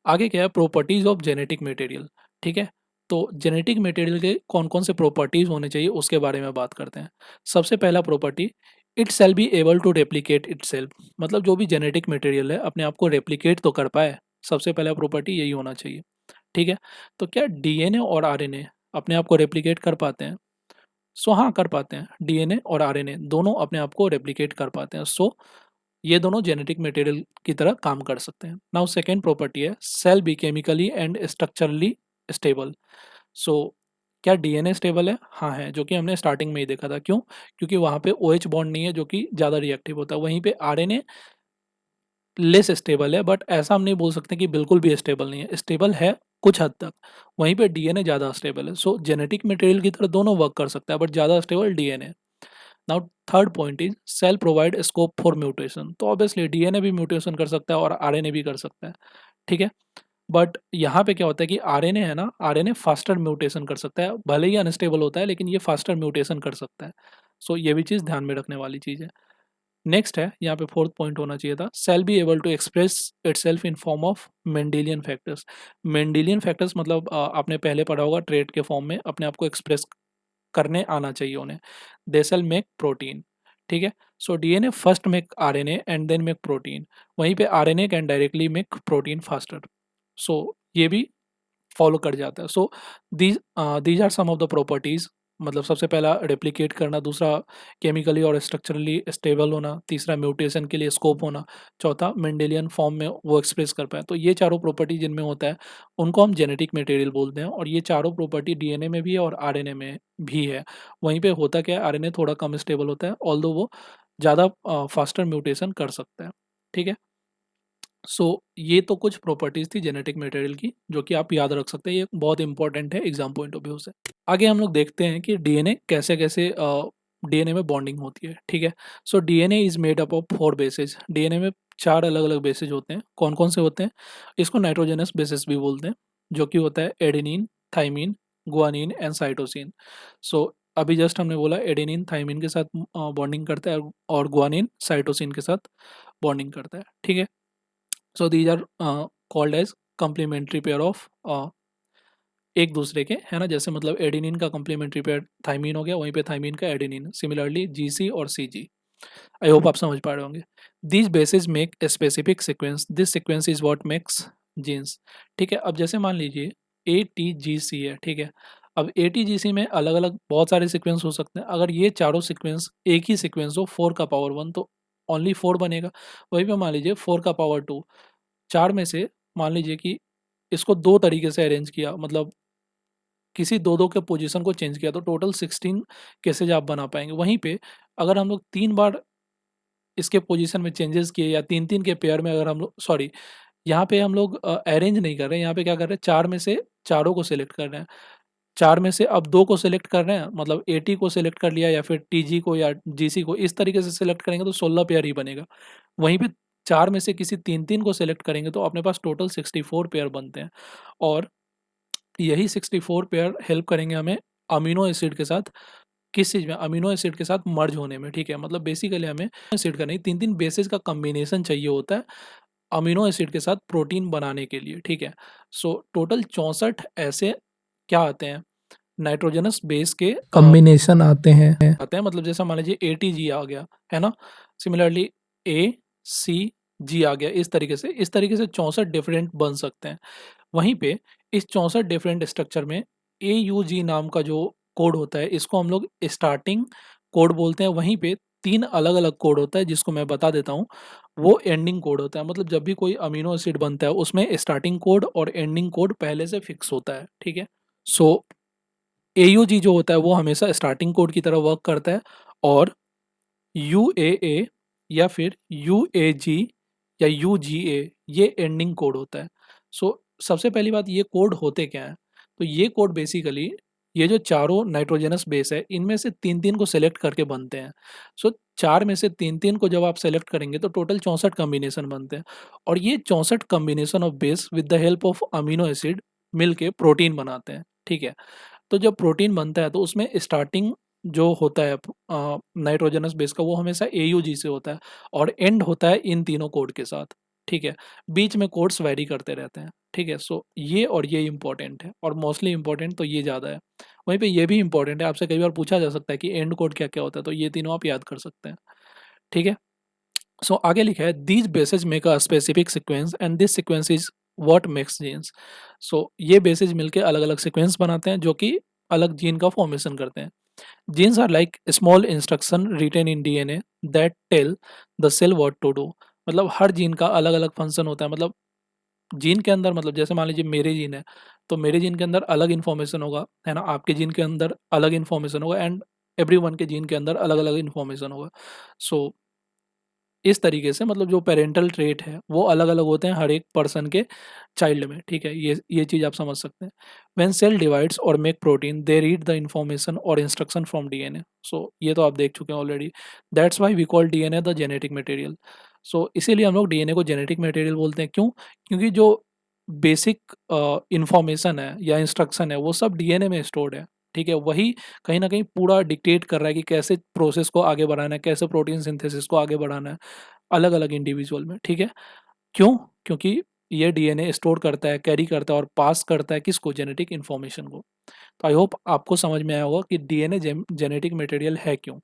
आगे क्या है, प्रॉपर्टीज ऑफ जेनेटिक मटेरियल, ठीक है। तो जेनेटिक मटेरियल के कौन कौन से प्रॉपर्टीज होने चाहिए उसके बारे में बात करते हैं। सबसे पहला property, it shall be able to replicate itself, मतलब जो भी जेनेटिक मटेरियल है अपने आप को रेप्लिकेट तो कर पाए, सबसे पहला प्रॉपर्टी यही होना चाहिए, ठीक है। तो क्या डीएनए और आरएनए अपने आप को रेप्लिकेट कर पाते हैं? सो हाँ, कर पाते हैं, डीएनए और आरएनए दोनों अपने आप को रेप्लिकेट कर पाते हैं। सो ये दोनों जेनेटिक मटेरियल की तरह काम कर सकते हैं। नाउ सेकेंड प्रॉपर्टी है, cell be chemically and structurally stable. So क्या डीएनए स्टेबल है? हाँ है, जो कि हमने स्टार्टिंग में ही देखा था। क्यों? क्योंकि वहाँ पे ओएच बॉन्ड नहीं है जो कि ज़्यादा रिएक्टिव होता है, वहीं पे आरएनए लेस स्टेबल है, बट ऐसा हम नहीं बोल सकते कि बिल्कुल भी स्टेबल नहीं है, स्टेबल है कुछ हद तक, वहीं पे डीएनए ज़्यादा स्टेबल है। सो जेनेटिक मटेरियल की तरह दोनों वर्क कर सकता है, बट ज़्यादा stable DNA. Now third point is shall provide scope for mutation, तो ऑब्वियसली डीएनए भी म्यूटेशन कर सकता है और आरएनए भी कर सकता है, ठीक है। बट यहाँ पे क्या होता है कि आरएनए है ना, आरएनए फास्टर म्यूटेशन कर सकता है, भले ही अनस्टेबल होता है लेकिन ये फास्टर म्यूटेशन कर सकता है। सो ये भी चीज़ ध्यान में रखने वाली चीज़ है। नेक्स्ट है, यहाँ पे फोर्थ पॉइंट होना चाहिए था, shall be able to express itself in form of Mendelian factors. Mendelian factors मतलब आपने पहले पढ़ा होगा, ट्रेड के फॉर्म में अपने आप को एक्सप्रेस करने आना चाहिए उन्हें। दे शेल मेक प्रोटीन, ठीक है। So DNA first make RNA and then make protein, वहीं पे RNA can directly make protein faster. So ये भी फॉलो कर जाता है। So these are some of the properties, मतलब सबसे पहला रेप्लिकेट करना, दूसरा केमिकली और स्ट्रक्चरली स्टेबल होना, तीसरा म्यूटेशन के लिए स्कोप होना, चौथा मेंडेलियन फॉर्म में वो एक्सप्रेस कर पाए। तो ये चारों प्रॉपर्टी जिनमें होता है उनको हम जेनेटिक मटेरियल बोलते हैं, और ये चारों प्रॉपर्टी डीएनए में भी है और आरएनए में भी है। वहीं पे होता क्या है, आरएनए थोड़ा कम स्टेबल होता है, ऑल्दो वो ज़्यादा फास्टर म्यूटेशन कर सकता है, ठीक है। सो ये तो कुछ प्रॉपर्टीज थी जेनेटिक मटेरियल की जो कि आप याद रख सकते हैं, ये बहुत इंपॉर्टेंट है एग्जाम पॉइंट ऑफ व्यू से। आगे हम लोग देखते हैं कि डीएनए कैसे कैसे डीएनए में बॉन्डिंग होती है, ठीक है। So DNA is made up of 4 bases, DNA में 4 अलग अलग बेसेज होते हैं। कौन कौन से होते हैं? इसको नाइट्रोजनस बेसिस भी बोलते हैं, जो कि होता है adenine, thymine, guanine and cytosine. So अभी जस्ट हमने बोला एडेनिन थाइमीन के साथ बॉन्डिंग करता है और गुआनिन साइटोसिन के साथ बॉन्डिंग करता है, ठीक है। So these are called as complementary pair of, एक दूसरे के, है ना, जैसे मतलब एडेनिन का कंप्लीमेंट्री पेयर थाइमीन हो गया, वहीं पे थाइमीन का एडेनिन, सिमिलरली जीसी और सीजी। आई होप आप समझ पा रहे होंगे। These bases make a specific sequence, this sequence is what makes genes, ठीक है। अब जैसे मान लीजिए ए टी जी सी है, ठीक है। अब ए टी जी सी में अलग अलग बहुत सारे सीक्वेंस हो सकते हैं, अगर ये चारों सीक्वेंस एक ही सीक्वेंस हो 4 का पावर 1 तो ओनली 4 बनेगा। वहीं पे मान लीजिए 4 का पावर 2, चार में से मान लीजिए कि इसको दो तरीके से अरेंज किया, मतलब किसी दो दो के पोजीशन को चेंज किया, तो टोटल 16 केसेज आप बना पाएंगे। वहीं पे अगर हम लोग 3 बार इसके पोजीशन में चेंजेस किए या 3-3 के पेयर में, अगर हम लोग सॉरी यहाँ पे हम लोग अरेंज नहीं कर रहे हैं, यहाँ पे क्या कर रहे हैं, चार में से चारों को सिलेक्ट कर रहे हैं। चार में से अब दो को सिलेक्ट कर रहे हैं, मतलब एटी को सिलेक्ट कर लिया या फिर टीजी को या जीसी को, इस तरीके से सिलेक्ट करेंगे तो 16 पेयर ही बनेगा। वहीं पे चार में से किसी 3-3 को सिलेक्ट करेंगे तो अपने पास टोटल 64 पेयर बनते हैं, और यही 64 पेयर हेल्प करेंगे हमें अमीनो एसिड के साथ, किस चीज़ में, अमीनो एसिड के साथ मर्ज होने में, ठीक है। मतलब बेसिकली हमें एसिड का नहीं, 3-3 बेसिस का कॉम्बिनेशन चाहिए होता है अमीनो एसिड के साथ प्रोटीन बनाने के लिए, ठीक है। सो टोटल 64 ऐसे क्या आते हैं, नाइट्रोजनस बेस के कॉम्बिनेशन आते हैं। मतलब जैसा मान लीजिए ATG आ गया है ना, सिमिलरली ACG आ गया, इस तरीके से 64 डिफरेंट बन सकते हैं। वहीं पे इस 64 डिफरेंट स्ट्रक्चर में AUG नाम का जो कोड होता है इसको हम लोग स्टार्टिंग कोड बोलते हैं। वहीं पे 3 अलग अलग कोड होता है जिसको मैं बता देता हूँ, वो एंडिंग कोड होता है। मतलब जब भी कोई अमीनो एसिड बनता है उसमें स्टार्टिंग कोड और एंडिंग कोड पहले से फिक्स होता है, ठीक है। सो AUG जो होता है वो हमेशा स्टार्टिंग कोड की तरह वर्क करता है, और UAA या फिर UAG या UGA ये एंडिंग कोड होता है। सो सबसे पहली बात, ये कोड होते क्या हैं? तो ये कोड बेसिकली ये जो चारों नाइट्रोजनस बेस है इनमें से 3-3 को सेलेक्ट करके बनते हैं। सो 4 में से 3-3 को जब आप सेलेक्ट करेंगे तो टोटल 64 कॉम्बिनेशन बनते हैं, और ये 64 combination of base with the help of amino acid मिलके प्रोटीन बनाते हैं, ठीक है। तो जब प्रोटीन बनता है तो उसमें स्टार्टिंग जो होता है नाइट्रोजनस बेस का वो हमेशा AUG से होता है, और एंड होता है इन तीनों कोड के साथ, ठीक है। बीच में कोड्स वैरी करते रहते हैं, ठीक है। सो ये और ये इंपॉर्टेंट है, और मोस्टली इंपॉर्टेंट तो ये ज़्यादा है। वहीं पे ये भी इंपॉर्टेंट है, आपसे कई बार पूछा जा सकता है कि एंड कोड क्या क्या होता है, तो ये तीनों आप याद कर सकते हैं, ठीक है। सो आगे लिखा है these bases make a specific sequence and this sequence is what makes genes. So ये बेसेज मिलके अलग अलग सीक्वेंस बनाते हैं जो कि अलग जीन का फॉर्मेशन करते हैं। Genes are like small instruction written in DNA that tell the cell what to do. मतलब हर जीन का अलग अलग फंक्शन होता है। मतलब जीन के अंदर, मतलब जैसे मान लीजिए मेरे जीन है, तो मेरे जीन के अंदर अलग इन्फॉर्मेशन होगा, है ना, आपके जीन के अंदर अलग इन्फॉर्मेशन होगा, एंड एवरीवन के जीन के अंदर अलग अलग इन्फॉर्मेशन होगा। सो इस तरीके से मतलब जो पेरेंटल ट्रेट है वो अलग अलग होते हैं हर एक पर्सन के चाइल्ड में, ठीक है। ये चीज़ आप समझ सकते हैं। व्हेन सेल डिवाइड्स और make protein they read the information और इंस्ट्रक्शन फ्रॉम DNA। सो ये तो आप देख चुके हैं already. That's why we call DNA the genetic material. So इसीलिए हम लोग DNA को जेनेटिक मटेरियल बोलते हैं। क्यों? क्योंकि जो बेसिक इंफॉर्मेशन है या इंस्ट्रक्शन है वो सब DNA में स्टोर्ड है, ठीक है। वही कहीं ना कहीं पूरा डिक्टेट कर रहा है कि कैसे प्रोसेस को आगे बढ़ाना है, कैसे प्रोटीन सिंथेसिस को आगे बढ़ाना है अलग अलग इंडिविजुअल में, ठीक है। क्यों? क्योंकि ये DNA स्टोर करता है, कैरी करता है और पास करता है किसको? जेनेटिक इन्फॉर्मेशन को। तो आई होप आपको समझ में आया होगा कि DNA जेनेटिक मटेरियल है क्यों।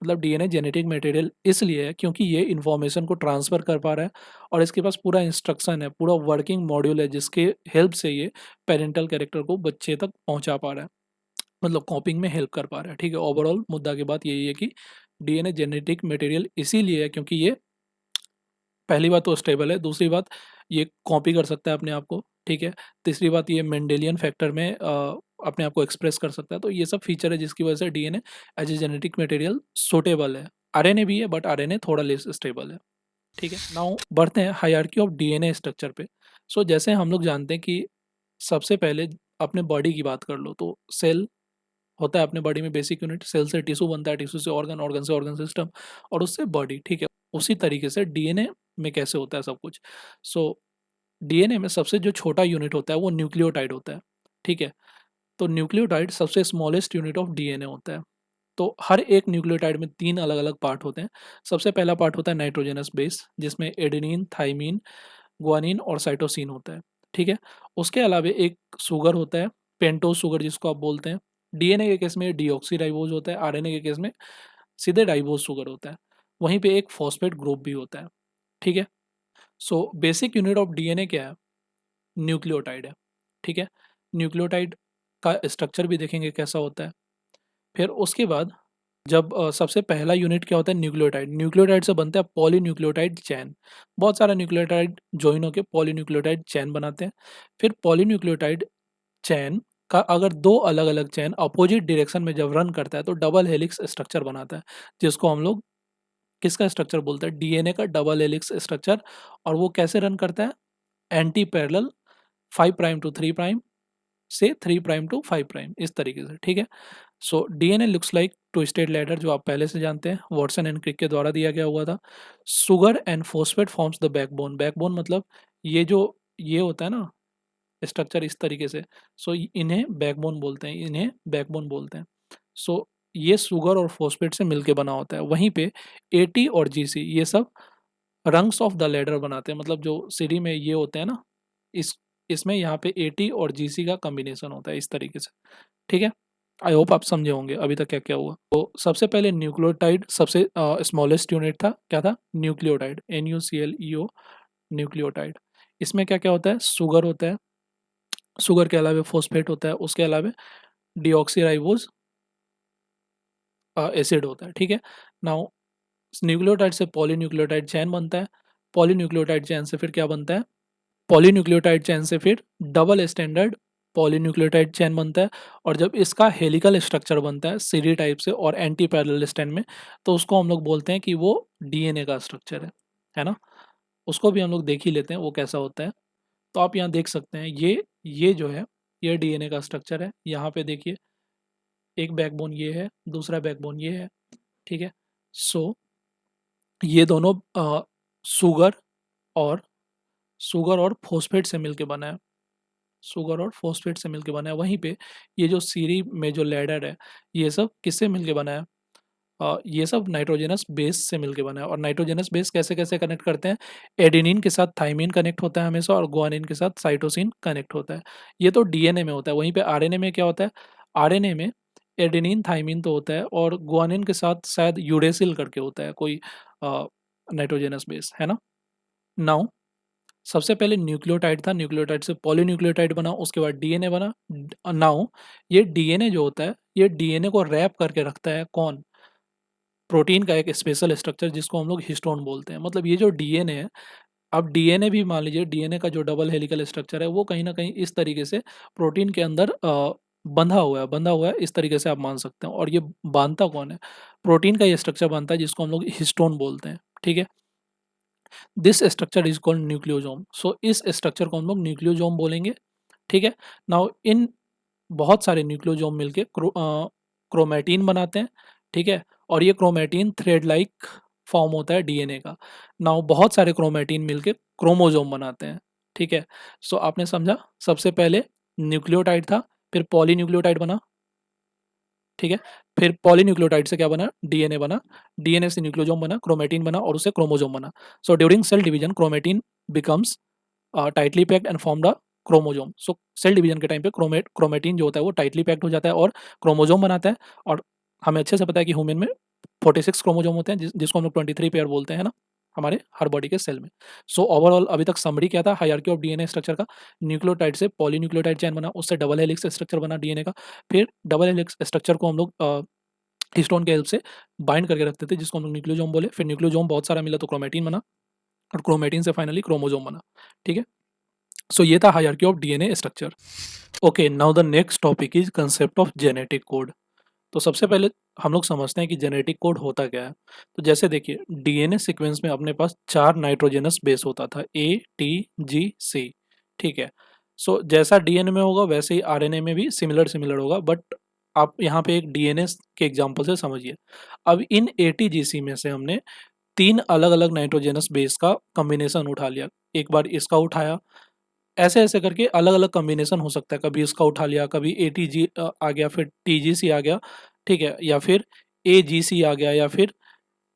मतलब DNA जेनेटिक मटेरियल इसलिए है क्योंकि ये इन्फॉर्मेशन को ट्रांसफ़र कर पा रहा है, और इसके पास पूरा इंस्ट्रक्शन है, पूरा वर्किंग मॉड्यूल है जिसके हेल्प से ये पेरेंटल कैरेक्टर को बच्चे तक पहुंचा पा रहा है, मतलब कॉपिंग में हेल्प कर पा रहा है, ठीक है। ओवरऑल मुद्दा की बात यही है कि DNA जेनेटिक मटेरियल इसीलिए है क्योंकि ये पहली बात तो स्टेबल है, दूसरी बात ये कॉपी कर सकता है अपने आप को, ठीक है। तीसरी बात ये मेंडेलियन फैक्टर में अपने आप को एक्सप्रेस कर सकता है। तो ये सब फीचर है जिसकी वजह से DNA as a genetic material suitable है। RNA भी है बट RNA थोड़ा लेस स्टेबल है, ठीक है। नाउ बढ़ते हैं हायरार्की ऑफ DNA स्ट्रक्चर पे। सो जैसे हम लोग जानते हैं कि सबसे पहले अपने बॉडी की बात कर लो तो सेल होता है अपने बॉडी में बेसिक यूनिट। सेल से टिश्यू बनता है, टिश्यू से ऑर्गन, ऑर्गन से ऑर्गन सिस्टम, और उससे बॉडी, ठीक है। उसी तरीके से DNA में कैसे होता है सब कुछ। सो DNA में सबसे जो छोटा यूनिट होता है वो न्यूक्लियोटाइड होता है, ठीक है। तो न्यूक्लियोटाइड सबसे स्मॉलेस्ट यूनिट ऑफ DNA होता है। तो हर एक न्यूक्लियोटाइड में 3 अलग अलग पार्ट होते हैं। सबसे पहला पार्ट होता है नाइट्रोजनस बेस जिसमें एडेनिन, थाइमीन, ग्वानिन और साइटोसिन होता है, ठीक है। उसके अलावा एक शुगर होता है, पेंटोज शुगर जिसको आप बोलते हैं। DNA के केस में डीऑक्सीराइबोज होता है, RNA के केस में सीधे राइबोज शुगर होता है। वहीं पे एक फॉस्फेट ग्रुप भी होता है, ठीक है। So basic unit of DNA क्या है? न्यूक्लियोटाइड है, ठीक है। न्यूक्लियोटाइड का स्ट्रक्चर भी देखेंगे कैसा होता है। फिर उसके बाद जब सबसे पहला यूनिट क्या होता है? न्यूक्लियोटाइड। न्यूक्लियोटाइड से बनता है पॉलीन्यूक्लियोटाइड चैन। बहुत सारा न्यूक्लियोटाइड जॉइन होकर पॉलीन्यूक्लियोटाइड चैन बनाते हैं। फिर पॉलीन्यूक्लियोटाइड चैन का अगर दो अलग अलग चैन अपोजिट डायरेक्शन में जब रन करता है तो डबल हेलिक्स स्ट्रक्चर बनाता है, जिसको हम लोग किसका स्ट्रक्चर बोलते हैं? DNA का डबल हेलिक्स स्ट्रक्चर। और वो कैसे रन करता है? Anti parallel 5 prime to 3 prime से 3 प्राइम टू 5 प्राइम, इस तरीके से, ठीक है। सो DNA looks like twisted ladder, जो आप पहले से जानते हैं, वॉटसन एंड क्रिक के द्वारा दिया गया हुआ था। Sugar and phosphate forms the backbone. Backbone मतलब ये जो ये होता है ना स्ट्रक्चर इस तरीके से। सो इन्हें बैकबोन बोलते हैं, इन्हें बैकबोन बोलते हैं। सो ये शुगर और फॉस्फेट से मिलके बना होता है। वहीं पे AT और GC ये सब रंग्स ऑफ द लैडर बनाते हैं। मतलब जो सीढ़ी में ये होते हैं ना, इस इसमें यहाँ पे AT और GC का कॉम्बिनेशन होता है इस तरीके से, ठीक है। आई होप आप समझे होंगे अभी तक क्या क्या हुआ। तो सबसे पहले न्यूक्लियोटाइड सबसे स्मॉलेस्ट यूनिट था, क्या था? Nucleotide, NuClEO, nucleotide. इसमें क्या क्या होता है? शुगर होता है, शुगर के अलावा फॉस्फेट होता है, उसके अलावा डीऑक्सीराइबोज एसिड होता है, ठीक है। नाउ न्यूक्लियोटाइड से पॉलीन्यूक्लियोटाइड चैन बनता है, पॉलीन्यूक्लियोटाइड चैन से फिर क्या बनता है? पॉलीन्यूक्लियोटाइड चैन से फिर डबल स्टैंडर्ड पॉलीन्यूक्लियोटाइड चैन बनता है। और जब इसका हेलिकल स्ट्रक्चर बनता है सीडी टाइप से और एंटी पैरेलल स्ट्रैंड में, तो उसको हम लोग बोलते हैं कि वो डीएनए का स्ट्रक्चर है ना। उसको भी हम लोग देख ही लेते हैं वो कैसा होता है। तो आप यहाँ देख सकते हैं, ये जो है ये डीएनए का स्ट्रक्चर है। यहाँ पे देखिए, एक बैकबोन ये है, दूसरा बैकबोन ये है, ठीक है। सो ये दोनों शुगर और शुगर और फॉस्फेट से मिलके बना है, शुगर और फॉस्फेट से मिलके बना है। वहीं पे ये जो सीरी में जो लैडर है, ये सब किससे मिलके बना है? ये सब नाइट्रोजनस बेस से मिलके बना है। और नाइट्रोजनस बेस कैसे कैसे कनेक्ट करते हैं? एडेनिन के साथ थाइमिन कनेक्ट होता है हमेशा, और गुआनिन के साथ साइटोसिन कनेक्ट होता है। ये तो डीएनए में होता है। वहीं पे आरएनए में क्या होता है? आरएनए में एडेनिन थाइमिन तो होता है, और गुआनिन के साथ शायद यूरेसिल करके होता है कोई नाइट्रोजनस बेस, है ना। नाउ सबसे पहले न्यूक्लियोटाइड था, न्यूक्लियोटाइड से पॉलीन्यूक्लियोटाइड बना, उसके बाद डीएनए बना। नाउ ये डीएनए जो होता है, ये डीएनए को रैप करके रखता है कौन? प्रोटीन का एक स्पेशल स्ट्रक्चर जिसको हम लोग हिस्टोन बोलते हैं। मतलब ये जो डीएनए है, अब डीएनए भी मान लीजिए, डीएनए का जो डबल हेलिकल स्ट्रक्चर है वो कहीं ना कहीं इस तरीके से प्रोटीन के अंदर बंधा हुआ है इस तरीके से आप मान सकते हैं। और ये बांधता कौन है? प्रोटीन का ये स्ट्रक्चर बांधता है जिसको हम लोग हिस्टोन बोलते हैं, ठीक है। This structure is called nucleosome. So इस स्ट्रक्चर को हम लोग न्यूक्लियोजोम बोलेंगे, ठीक है। नाउ इन बहुत सारे न्यूक्लियोजोम मिलके क्रोमैटिन बनाते हैं, ठीक है। और ये क्रोमैटिन थ्रेड लाइक फॉर्म होता है डीएनए का। नाउ बहुत सारे क्रोमैटिन मिलके क्रोमोजोम बनाते हैं, ठीक है। सो आपने समझा, सबसे पहले न्यूक्लियोटाइड था, फिर पॉलीन्यूक्लियोटाइड बना, ठीक है। फिर पॉलीन्यूक्लियोटाइड से क्या बना? डीएनए बना, डीएनए से न्यूक्लियोजोम बना, क्रोमैटिन बना, और उससे क्रोमोजोम बना। So during cell division chromatin becomes tightly packed and form the chromosome. So cell division के टाइम पे क्रोमैटिन जो होता है वो टाइटली पैक्ड हो जाता है और क्रोमोजोम बनाता है। और हमें अच्छे से पता है कि ह्यूमन में 46 क्रोमोजोम होते हैं, जिसको हम लोग 23 पेयर बोलते हैं ना, हमारे हर बॉडी के सेल में। सो ओवरऑल अभी तक समरी क्या था हायरार्की ऑफ डीएनए स्ट्रक्चर का? न्यूक्लियोटाइड से पॉलीन्यूक्लियोटाइड चैन बना, उससे डबल हेलिक्स स्ट्रक्चर बना डीएनए का। फिर डबल हेलिक्स स्ट्रक्चर को हम लोग हिस्टोन के हेल्प से बाइंड करके रखते थे, जिसको हम लोग न्यूक्लियोजोम बोले। फिर न्यूक्लियोजोम बहुत सारा मिला तो क्रोमैटिन बना, और क्रोमैटिन से फाइनली क्रोमोजोम बना, ठीक है। सो ये था hierarchy of DNA structure. Okay, now the next topic is concept of genetic code. तो सबसे पहले हम लोग समझते हैं कि जेनेटिक कोड होता क्या है। तो जैसे देखिए, डीएनए सीक्वेंस में अपने पास 4 नाइट्रोजनस बेस होता था, ATGC, ठीक है। सो जैसा डीएनए में होगा वैसे ही आरएनए में भी सिमिलर सिमिलर होगा, बट आप यहाँ पे एक डीएनए के एग्जांपल से समझिए। अब इन ATGC में से हमने 3 अलग अलग नाइट्रोजनस बेस का कॉम्बिनेशन उठा लिया। एक बार इसका उठाया, ऐसे ऐसे करके अलग अलग कॉम्बिनेशन हो सकता है। कभी इसका उठा लिया, कभी ATG आ गया, फिर TGC आ गया, ठीक है, या फिर AGC आ गया, या फिर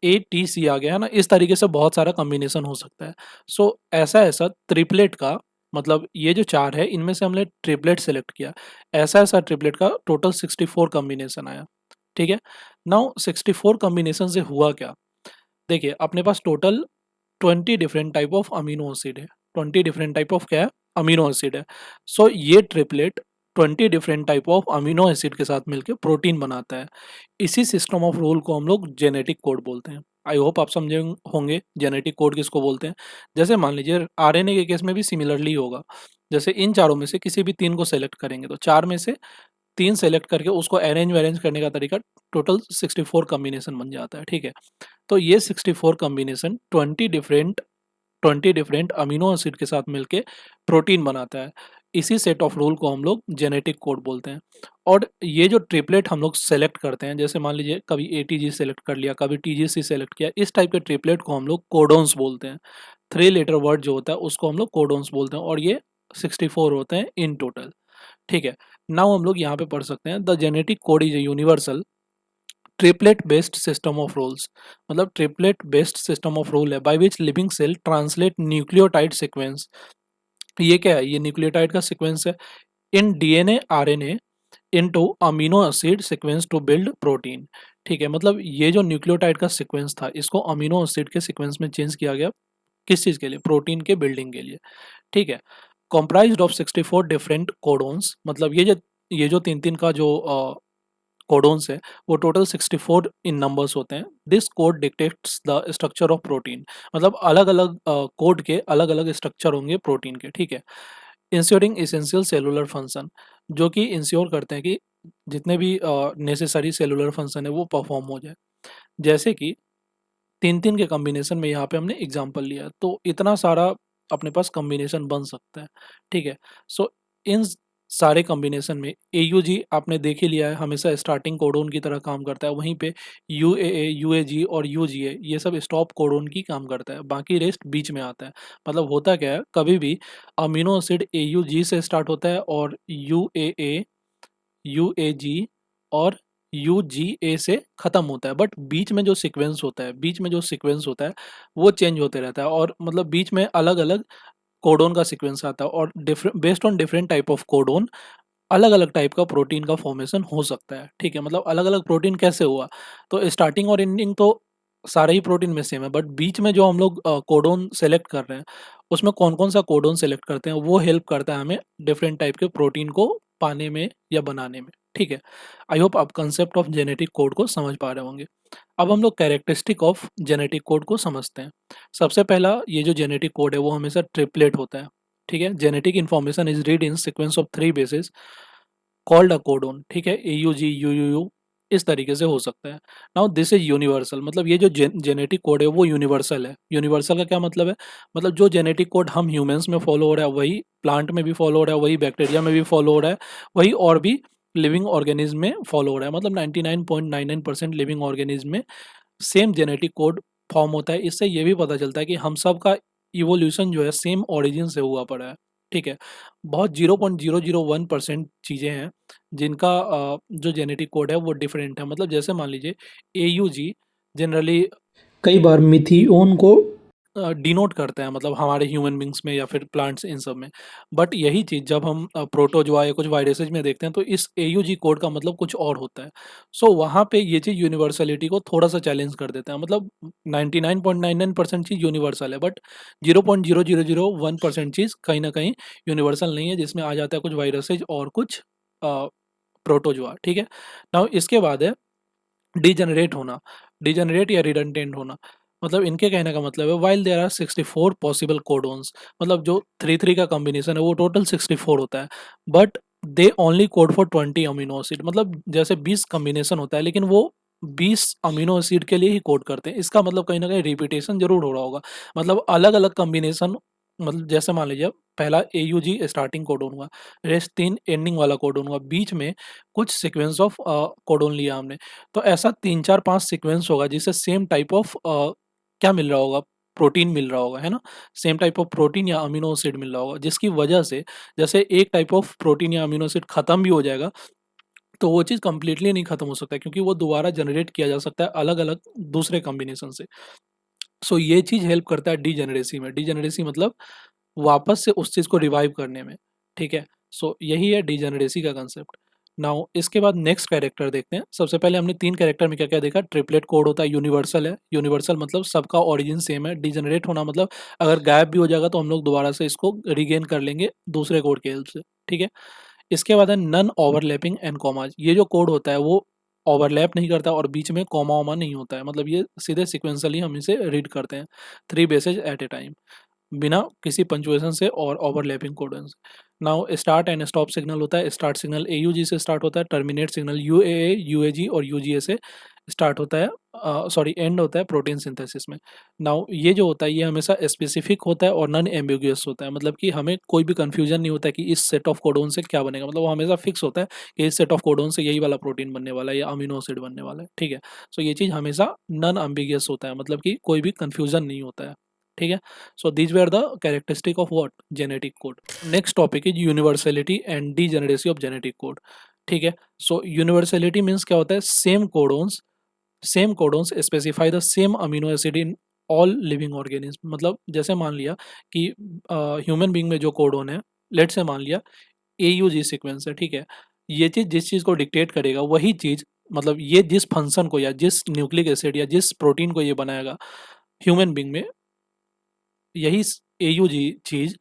ATC आ गया, है ना। इस तरीके से बहुत सारा कॉम्बिनेशन हो सकता है। सो ऐसा ऐसा ट्रिपलेट का, मतलब ये जो 4 है इनमें से हमने ट्रिपलेट सेलेक्ट किया। ऐसा ऐसा ट्रिपलेट का टोटल 64 कॉम्बिनेशन आया, ठीक है। नाउ 64 कॉम्बिनेशन से हुआ क्या? देखिए, अपने पास total 20 different type of amino acid है। 20 डिफरेंट टाइप ऑफ क्या है? अमीनो एसिड है। सो ये triplet 20 different type of amino acid के साथ मिलकर प्रोटीन बनाता है। इसी सिस्टम ऑफ रूल को हम लोग जेनेटिक कोड बोलते हैं। आई होप आप समझे होंगे जेनेटिक कोड किसको बोलते हैं। जैसे मान लीजिए आरएनए के केस में भी सिमिलरली होगा। जैसे इन चारों में से किसी भी 3 को सेलेक्ट करेंगे, तो 4 में से 3 सेलेक्ट करके उसको अरेंज वैरेंज करने का तरीका टोटल 64 कॉम्बिनेशन बन जाता है, ठीक है। तो ये 64 कॉम्बिनेशन 20 डिफरेंट अमीनो एसिड के साथ मिलके प्रोटीन बनाता है। इसी सेट ऑफ रूल को हम लोग जेनेटिक कोड बोलते हैं। और ये जो ट्रिपलेट हम लोग सेलेक्ट करते हैं, जैसे मान लीजिए कभी ATG सेलेक्ट कर लिया, कभी TGC सेलेक्ट किया, इस टाइप के ट्रिपलेट को हम लोग कोडोन्स बोलते हैं। 3 लेटर वर्ड जो होता है उसको हम लोग कोडोन्स बोलते हैं, और ये 64 होते हैं इन टोटल, ठीक है। नाउ हम लोग यहाँ पे पढ़ सकते हैं, the genetic code is a universal triplet based system of rules. मतलब triplet based system of rule है by which living cell translate nucleotide sequence. ये क्या है? ये न्यूक्लियोटाइड का सीक्वेंस है in DNA RNA into amino acid sequence to build protein. ठीक है, मतलब ये जो न्यूक्लियोटाइड का सीक्वेंस था इसको अमीनो एसिड के सीक्वेंस में चेंज किया गया। किस चीज़ के लिए? प्रोटीन के बिल्डिंग के लिए। ठीक है, comprised ऑफ 64 डिफरेंट कोडोन्स, मतलब ये जो तीन तीन का जो कोडोन्स है वो टोटल 64 इन नंबर्स होते हैं। This code dictates the structure of protein, मतलब अलग अलग कोड के अलग अलग स्ट्रक्चर होंगे प्रोटीन के। ठीक है, इंश्योरिंग एसेंशियल सेलुलर फंक्शन, जो कि इंश्योर करते हैं कि जितने भी नेसेसरी सेलुलर फंक्शन है वो परफॉर्म हो जाए। जैसे कि तीन तीन के कॉम्बिनेशन में यहाँ पे हमने एग्जांपल लिया, तो इतना सारा अपने पास कॉम्बिनेशन बन सकता है। ठीक है, सो इन सारे कॉम्बिनेशन में AUG आपने देख ही लिया है, हमेशा स्टार्टिंग कोडोन की तरह काम करता है। वहीं पे UAA, UAG और UGA ये सब स्टॉप कोडोन की काम करता है, बाकी रेस्ट बीच में आता है। मतलब होता क्या है, कभी भी अमीनो एसिड AUG से स्टार्ट होता है और UAA, UAG और UGA से ख़त्म होता है, बट बीच में जो सीक्वेंस होता है वो चेंज होते रहता है, और मतलब बीच में अलग अलग कोडोन का सीक्वेंस आता है, और based on different type of codon अलग अलग टाइप का प्रोटीन का फॉर्मेशन हो सकता है। ठीक है, मतलब अलग अलग प्रोटीन कैसे हुआ, तो स्टार्टिंग और एंडिंग तो सारे ही प्रोटीन में सेम है, बट बीच में जो हम लोग कोडोन सेलेक्ट कर रहे हैं उसमें कौन कौन सा कोडोन सेलेक्ट करते हैं वो हेल्प करता है हमें डिफरेंट टाइप के प्रोटीन को पाने में या बनाने में। ठीक है, आई होप आप कंसेप्ट ऑफ जेनेटिक कोड को समझ पा रहे होंगे। अब हम लोग कैरेक्टरिस्टिक ऑफ जेनेटिक कोड को समझते हैं। सबसे पहला, ये जो जेनेटिक कोड है वो हमेशा ट्रिपलेट होता है। ठीक है, genetic information is read in sequence of 3 basis called a codon. ठीक है, AUG, UUU इस तरीके से हो सकता है। नाउ दिस इज यूनिवर्सल, मतलब ये जो जेनेटिक कोड है वो यूनिवर्सल है। यूनिवर्सल का क्या मतलब है? मतलब जो जेनेटिक कोड हम ह्यूमंस में फॉलो हो रहा है वही प्लांट में भी फॉलो हो रहा है, वही बैक्टीरिया में भी फॉलो हो रहा है, वही और भी लिविंग ऑर्गेनिज्म में फॉलो हो रहा है। मतलब 99.99% लिविंग ऑर्गेनिज्म में सेम जेनेटिक कोड फॉर्म होता है। इससे ये भी पता चलता है कि हम सब का इवोल्यूशन जो है सेम ओरिजिन से हुआ पड़ा है। ठीक है, बहुत 0.001% चीज़ें हैं जिनका जो जेनेटिक कोड है वो डिफरेंट है। मतलब जैसे मान लीजिए AUG जनरली कई बार मिथियोन को डिनोट करते हैं, मतलब हमारे ह्यूमन बींग्स में या फिर प्लांट्स इन सब में। बट यही चीज़ जब हम प्रोटोजोआ या कुछ वायरसेज में देखते हैं तो इस AUG कोड का मतलब कुछ और होता है। सो वहाँ पे ये चीज़ यूनिवर्सलिटी को थोड़ा सा चैलेंज कर देता है। मतलब 99.99% चीज़ यूनिवर्सल है, बट 0.0001% चीज़ कहीं ना कहीं यूनिवर्सल नहीं है, जिसमें आ जाता है कुछ वायरसेज और कुछ प्रोटोजोआ। ठीक है, नाउ इसके बाद है डिजेनरेट होना, डिजेनरेट या रिडंडेंट होना। मतलब इनके कहने का मतलब है while there are 64 possible codons, मतलब जो 3 का कॉम्बिनेशन है वो टोटल 64 होता है, but they only code for 20 amino acid. मतलब जैसे 20 कॉम्बिनेशन होता है लेकिन वो 20 अमीनो एसिड के लिए ही कोड करते हैं। इसका मतलब कहीं ना कहीं रिपीटेशन जरूर हो रहा होगा, मतलब अलग अलग कॉम्बिनेशन। मतलब जैसे मान लीजिए पहला AUG स्टार्टिंग कोडोन हुआ, रेस्ट 3 एंडिंग वाला कोडोन हुआ, बीच में कुछ सीक्वेंस ऑफ कोडोन लिया हमने, तो ऐसा 3, 4, 5 सीक्वेंस होगा जिससे सेम टाइप ऑफ क्या मिल रहा होगा? प्रोटीन मिल रहा होगा, है ना? सेम टाइप ऑफ प्रोटीन या अमीनो एसिड मिल रहा होगा, जिसकी वजह से जैसे एक टाइप ऑफ प्रोटीन या अमीनो एसिड खत्म भी हो जाएगा, तो वो चीज़ कंप्लीटली नहीं खत्म हो सकता है, क्योंकि वो दोबारा जनरेट किया जा सकता है अलग-अलग दूसरे कॉम्बिनेशन से। सो ये चीज़ हेल्प करता है डीजेनरेसी में। डीजेनरेसी मतलब वापस से उस चीज़ को रिवाइव करने में। ठीक है? सो यही है डीजेनरेसी का कांसेप्ट। नाउ इसके बाद नेक्स्ट कैरेक्टर देखते हैं। सबसे पहले हमने 3 कैरेक्टर में क्या-क्या देखा? ट्रिपलेट कोड होता है, यूनिवर्सल है। यूनिवर्सल मतलब सबका ओरिजिन सेम है। डीजेनरेट होना मतलब अगर गायब भी हो जाएगा तो हम लोग दोबारा से इसको रीगेन कर लेंगे दूसरे कोड की हेल्प से। ठीक है? इसके बाद है नॉन ओवरलैपिंग एंड कॉमास। ये जो कोड होता है वो ओवरलैप नहीं करता और बीच में कॉमा-वॉमा नहीं होता है। मतलब ये सीधे सीक्वेंशियली हम इसे रीड करते हैं, 3 बेसेज एट ए टाइम, बिना किसी पंक्चुएशन से और ओवरलैपिंग कोडन से। Now start and stop signal होता है। स्टार्ट सिग्नल AUG से स्टार्ट होता है, टर्मिनेट सिग्नल UAA, UAG और UGA से स्टार्ट होता है, सॉरी एंड होता है प्रोटीन सिंथेसिस में। नाउ ये जो होता है ये हमेशा स्पेसिफिक होता है और नॉन एम्बिगुअस होता है, मतलब कि हमें कोई भी कन्फ्यूजन नहीं होता है कि इस सेट ऑफ कोडोन से क्या बनेगा। मतलब वो हमेशा फिक्स होता है कि इस सेट ऑफ कोडोन से यही वाला प्रोटीन बनने वाला है या अमीनो एसिड बनने वाला है। ठीक है, सो ये चीज़ हमेशा नॉन एम्बिगुअस होता है, मतलब कि कोई भी कन्फ्यूजन नहीं होता है। ठीक है, so these were the characteristic of what genetic code. Next topic is universality and degeneracy of genetic code. ठीक है, so universality means क्या होता है? Same codons specify the same amino acid in all living organism. मतलब जैसे मान लिया कि ह्यूमन बींग में जो कोडोन है, लेट से मान लिया AUG सीक्वेंस है। ठीक है, ये चीज़ जिस चीज़ को डिक्टेट करेगा वही चीज़, मतलब ये जिस फंक्शन को या जिस न्यूक्लिक एसिड या जिस प्रोटीन को ये बनाएगा ह्यूमन बींग में, यही एयूजी चीज़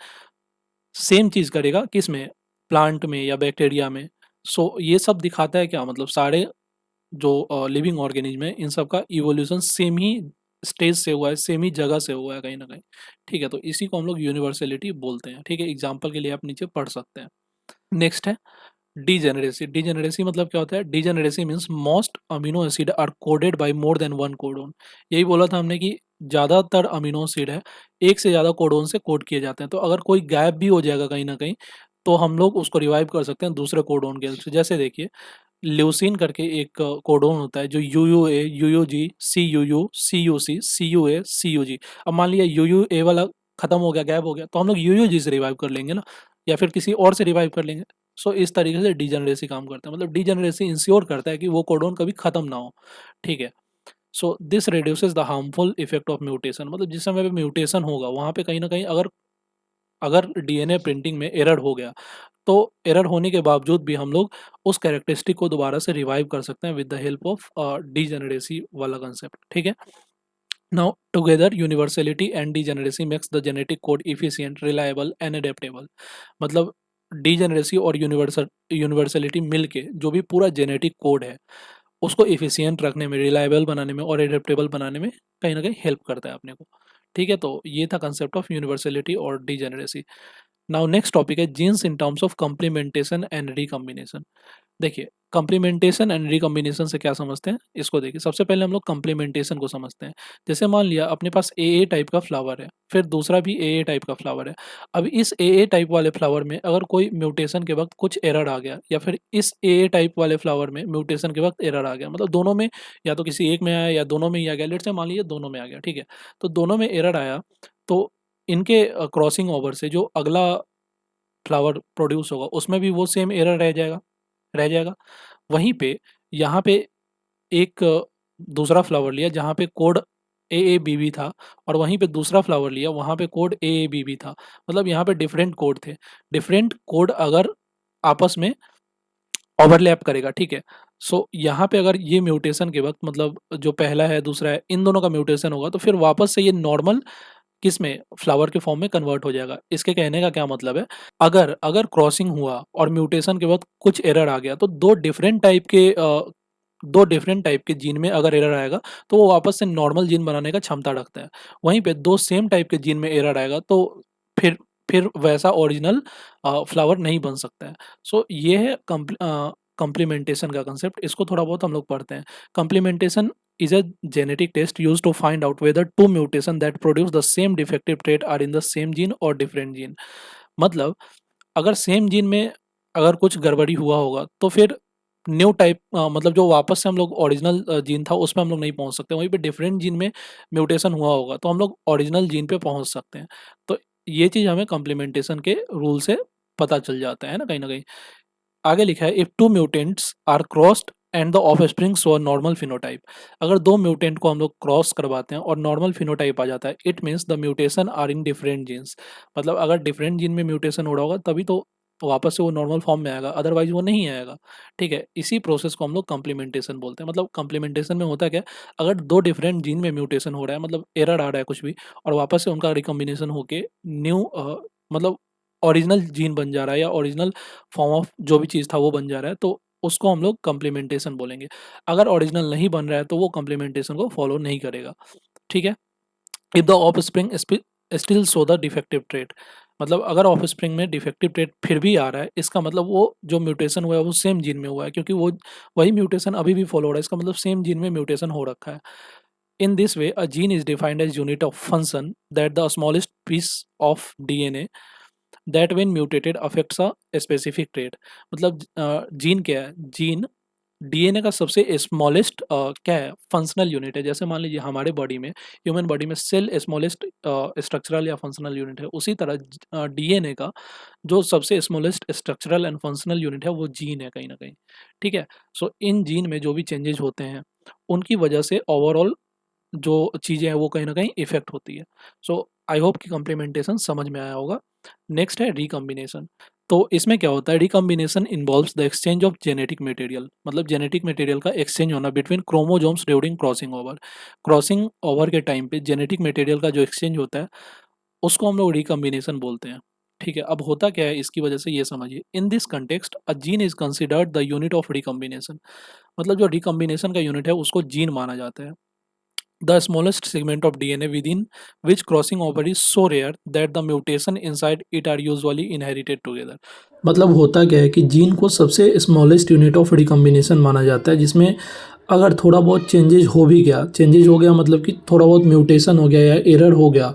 सेम चीज़ करेगा किस में, प्लांट में या बैक्टीरिया में। सो ये सब दिखाता है क्या, मतलब सारे जो लिविंग ऑर्गेनिज्म है इन सब का इवोल्यूशन सेम ही स्टेज से हुआ है, सेम ही जगह से हुआ है कहीं ना कहीं। ठीक है, तो इसी को हम लोग यूनिवर्सलिटी बोलते हैं। ठीक है, एग्जाम्पल के लिए आप नीचे पढ़ सकते हैं। नेक्स्ट है डीजेनरेसी। डीजेनरेसी मतलब क्या होता है, degeneracy means most amino acid are coded by more than one codon. यही बोला था हमने कि ज़्यादातर अमीनो एसिड है एक से ज़्यादा कोडोन से कोड किए जाते हैं। तो अगर कोई गैप भी हो जाएगा कहीं ना कहीं तो हम लोग उसको रिवाइव कर सकते हैं दूसरे कोडोन के हेल्प से। जैसे देखिए ल्यूसीन करके एक कोडोन होता है जो यूयूए, यूयूजी, सीयूयू, सीयूसी, सीयूए, सीयूजी। अब मान लिया यूयूए वाला खत्म हो गया, गैप हो गया, तो हम लोग यूयूजी से रिवाइव कर लेंगे ना, या फिर किसी और से रिवाइव कर लेंगे। सो इस तरीके से डीजेनरेसी काम करता है, मतलब डीजेनरेसी इंश्योर करता है कि वो कोडोन कभी खत्म ना हो। ठीक है, so this reduces the harmful effect of mutation. मतलब जिस समय पे म्यूटेशन होगा वहाँ पे कहीं ना कहीं अगर अगर डीएनए प्रिंटिंग में एरर हो गया तो एरर होने के बावजूद भी हम लोग उस कैरेक्टरिस्टिक को दोबारा से रिवाइव कर सकते हैं with the help of degeneracy वाला कंसेप्ट। ठीक है, now together universality and degeneracy makes the genetic code efficient, reliable and adaptable. मतलब डीजेनरेसी और यूनिवर्सलिटी मिलके जो भी पूरा जेनेटिक कोड है उसको इफिशिएंट रखने में, रिलायबल बनाने में और एडेप्टेबल बनाने में कहीं ना कहीं हेल्प करता है अपने को। ठीक है, तो ये था कंसेप्ट ऑफ यूनिवर्सलिटी और डीजेनरेसी। नाउ नेक्स्ट टॉपिक है genes in terms of complementation and recombination. देखिए कॉम्प्लीमेंटेशन एंड रिकॉम्बिनेशन से क्या समझते हैं इसको देखिए। सबसे पहले हम लोग कॉम्प्लीमेंटेशन को समझते हैं। जैसे मान लिया अपने पास ए टाइप का फ्लावर है, फिर दूसरा भी ए टाइप का फ्लावर है। अब इस ए टाइप वाले फ्लावर में अगर कोई म्यूटेशन के वक्त कुछ एरर आ गया, या फिर इस ए टाइप वाले फ्लावर में म्यूटेशन के वक्त एरर आ गया, मतलब दोनों में या तो किसी एक में आया या दोनों में ही आ गया, लेट से मान लीजिए दोनों में आ गया। ठीक है, तो दोनों में एरर आया तो इनके क्रॉसिंग ओवर से जो अगला फ्लावर प्रोड्यूस होगा उसमें भी वो सेम एरर रह जाएगा। वहीं पे यहाँ पे एक दूसरा फ्लावर लिया जहाँ पे code A A B B था, और वहीं पे दूसरा फ्लावर लिया वहाँ पे code A A B B था। मतलब यहाँ पे डिफरेंट कोड थे। डिफरेंट कोड अगर आपस में ओवरलैप करेगा, ठीक है, सो यहाँ पे अगर ये म्यूटेशन के वक्त मतलब जो पहला है दूसरा है इन दोनों का म्यूटेशन होगा तो फिर वापस से ये नॉर्मल किस में, फ्लावर के फॉर्म में कन्वर्ट हो जाएगा। इसके कहने का क्या मतलब है, अगर अगर क्रॉसिंग हुआ और म्यूटेशन के वक्त कुछ एरर आ गया तो दो डिफरेंट टाइप के जीन में अगर एरर आएगा तो वो वापस से नॉर्मल जीन बनाने का क्षमता रखते हैं। वहीं पे दो सेम टाइप के जीन में एरर आएगा तो फिर फिर वैसा ओरिजिनल फ्लावर नहीं बन सकता है। सो ये है कम्प्लीमेंटेशन का कंसेप्ट। इसको थोड़ा बहुत हम लोग पढ़ते हैं। कम्प्लीमेंटेशन is a genetic test used to find out whether two mutations that produce the same defective trait are in the same gene or different gene। मतलब अगर सेम जीन में अगर कुछ गड़बड़ी हुआ होगा तो फिर न्यू टाइप मतलब जो वापस से हम लोग ओरिजिनल जीन था उसमें हम लोग नहीं पहुंच सकते, वहीं पे डिफरेंट जीन में म्यूटेशन हुआ होगा तो हम लोग ओरिजिनल जीन पे पहुंच सकते हैं। तो ये चीज़ हमें कम्प्लीमेंटेशन के रूल से पता चल जाता है ना कहीं ना कहीं। आगे लिखा है if two mutants are crossed and the offspring show normal phenotype. अगर दो म्यूटेंट को हम लोग क्रॉस करवाते हैं और नॉर्मल फिनोटाइप आ जाता है it means the mutation are in different genes. मतलब अगर डिफरेंट जीन में म्यूटेशन हो रहा होगा तभी तो वापस से वो नॉर्मल फॉर्म में आएगा, अदरवाइज वो नहीं आएगा। ठीक है, इसी प्रोसेस को हम लोग कम्प्लीमेंटेशन बोलते हैं। मतलब कम्प्लीमेंटेशन में होता क्या है, अगर दो डिफरेंट जीन में म्यूटेशन हो रहा है, मतलब एरर आ रहा है कुछ भी, और वापस से उनका रिकॉम्बिनेशन होके न्यू मतलब ओरिजिनल जीन बन जा रहा है या ओरिजिनल फॉर्म ऑफ जो भी चीज़ था वो बन जा रहा है तो उसको हम लोग कम्प्लीमेंटेशन बोलेंगे। अगर ओरिजिनल नहीं बन रहा है तो वो कम्प्लीमेंटेशन को फॉलो नहीं करेगा। ठीक है, if the of spring still show the defective trait. मतलब अगर ऑफ स्प्रिंग में डिफेक्टिव ट्रेट फिर भी आ रहा है इसका मतलब वो जो म्यूटेशन हुआ है वो सेम जीन में हुआ है, क्योंकि वो वही म्यूटेशन अभी भी फॉलो हो रहा है, इसका मतलब सेम जीन में म्यूटेशन हो रखा है। In this way a gene is defined as unit of function that the smallest piece of DNA that when mutated affects a specific trait. मतलब जीन क्या है, जीन डीएनए का सबसे स्मॉलेस्ट क्या है, फंक्शनल यूनिट है। जैसे मान लीजिए हमारे बॉडी में, ह्यूमन बॉडी में सेल स्मॉलेस्ट स्ट्रक्चरल या फंक्शनल यूनिट है, उसी तरह डीएनए का जो सबसे smallest structural and functional unit है वो जीन है कहीं ना कहीं। ठीक है, सो इन जीन में जो भी चेंजेस होते हैं उनकी वजह से ओवरऑल जो चीज़ें हैं वो कहीं ना कहीं इफेक्ट होती है। सो आई होप कि कम्प्लीमेंटेशन समझ में आया होगा। नेक्स्ट है रिकॉम्बिनेशन। तो इसमें क्या होता है, recombination involves the exchange of genetic material, मतलब जेनेटिक मटेरियल का एक्सचेंज होना between chromosomes during crossing over. Crossing over के टाइम पे जेनेटिक मटेरियल का जो एक्सचेंज होता है उसको हम लोग रिकॉम्बिनेशन बोलते हैं। ठीक है, अब होता क्या है इसकी वजह से ये समझिए। In this context a gene is considered the unit of recombination, मतलब जो रिकॉम्बिनेशन का यूनिट है उसको जीन माना जाता है। The smallest segment of DNA within which crossing over is so rare that the mutation inside it are usually inherited together. मतलब होता क्या है कि जीन को सबसे स्मॉलेस्ट यूनिट ऑफ रिकॉम्बिनेशन माना जाता है, जिसमें अगर थोड़ा बहुत चेंजेज हो गया मतलब कि थोड़ा बहुत म्यूटेशन हो गया या एरर हो गया,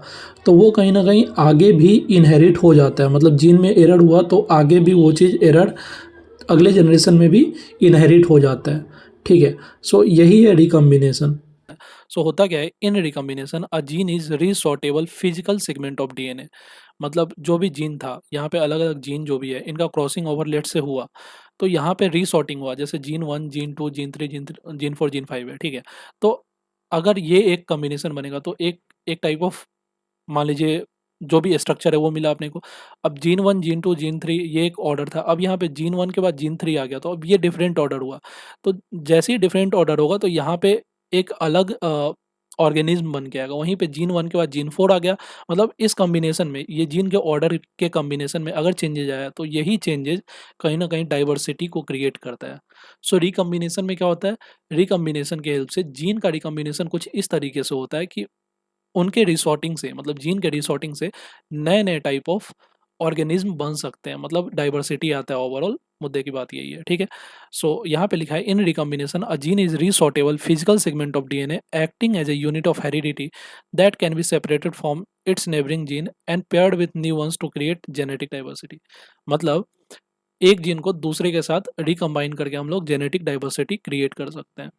तो वो कहीं ना कहीं आगे भी इनहेरिट हो जाता है। मतलब जीन में एरर हुआ तो आगे भी वो चीज़ एरर अगले जनरेशन में भी इनहेरिट हो जाता है। ठीक है, सो यही है रिकॉम्बिनेशन। सो होता क्या है, in recombination a gene is resortable physical segment of DNA, मतलब जो भी जीन था यहाँ पे अलग अलग जीन जो भी है इनका क्रॉसिंग ओवर लेट से हुआ, तो यहाँ पे रीसॉर्टिंग हुआ, जैसे gene 1 gene 2 gene 3 gene 4 gene 5 है। ठीक है, तो अगर ये एक कॉम्बिनेशन बनेगा तो एक एक टाइप ऑफ, मान लीजिए जो भी स्ट्रक्चर है वो मिला अपने को। अब जीन 1 जीन 2 जीन 3 ये एक ऑर्डर था, अब यहाँ पे जीन 1 के बाद जीन 3 आ गया, तो अब ये डिफरेंट ऑर्डर हुआ। तो जैसे ही डिफरेंट ऑर्डर होगा तो यहाँ पे एक अलग ऑर्गेनिज्म बन के आएगा। वहीं पे जीन 1 के बाद जीन 4 आ गया, मतलब इस कॉम्बिनेशन में ये जीन के ऑर्डर के कॉम्बिनेशन में अगर चेंजेज आया तो यही चेंजेज कहीं ना कहीं डाइवर्सिटी को क्रिएट करता है। सो रिकॉम्बिनेशन में क्या होता है, रिकॉम्बिनेशन के हेल्प से जीन का रिकॉम्बिनेशन कुछ इस तरीके से होता है कि उनके रिसॉर्टिंग से, मतलब जीन के रिसॉर्टिंग से नए नए टाइप ऑफ ऑर्गेनिज्म बन सकते हैं, मतलब डाइवर्सिटी आता है। ओवरऑल मुद्दे की बात यही है। ठीक है, सो यहाँ पे लिखा है in recombination a gene is resortable physical segment of DNA acting as a unit of heredity that can be separated from its neighbouring gene and paired with new ones to create genetic diversity. मतलब एक gene को दूसरे के साथ recombine करके हम लोग genetic diversity create कर सकते हैं।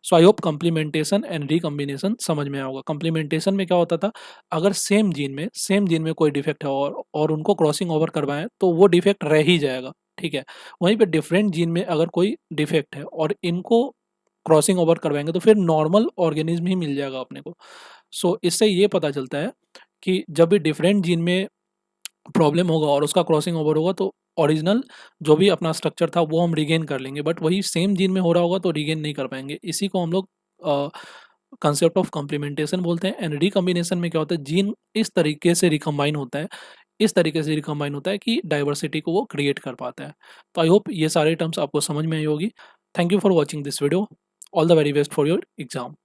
सो आई होप कम्प्लीमेंटेशन एंड रिकम्बिनेशन समझ में आया होगा। कम्प्लीमेंटेशन में क्या होता था, अगर सेम जीन में कोई डिफेक्ट है और उनको क्रॉसिंग ओवर करवाएं तो वो डिफेक्ट रह ही जाएगा। ठीक है, वहीं पे डिफरेंट जीन में अगर कोई डिफेक्ट है और इनको क्रॉसिंग ओवर करवाएंगे तो फिर नॉर्मल ऑर्गेनिज्म ही मिल जाएगा अपने को। सो इससे ये पता चलता है कि जब भी डिफरेंट जीन में प्रॉब्लम होगा और उसका क्रॉसिंग ओवर होगा तो ओरिजिनल जो भी अपना स्ट्रक्चर था वो हम रिगेन कर लेंगे, बट वही सेम जीन में हो रहा होगा तो रिगेन नहीं कर पाएंगे। इसी को हम लोग कंसेप्ट ऑफ कॉम्प्लीमेंटेशन बोलते हैं। एंड रिकॉम्बिनेशन में क्या होता है, जीन इस तरीके से रिकम्बाइन होता है, इस तरीके से रिकम्बाइन होता है कि डाइवर्सिटी को वो क्रिएट कर पाता है। तो आई होप ये सारे टर्म्स आपको समझ में आई होगी। Thank you for watching this video. All the very best for your exam.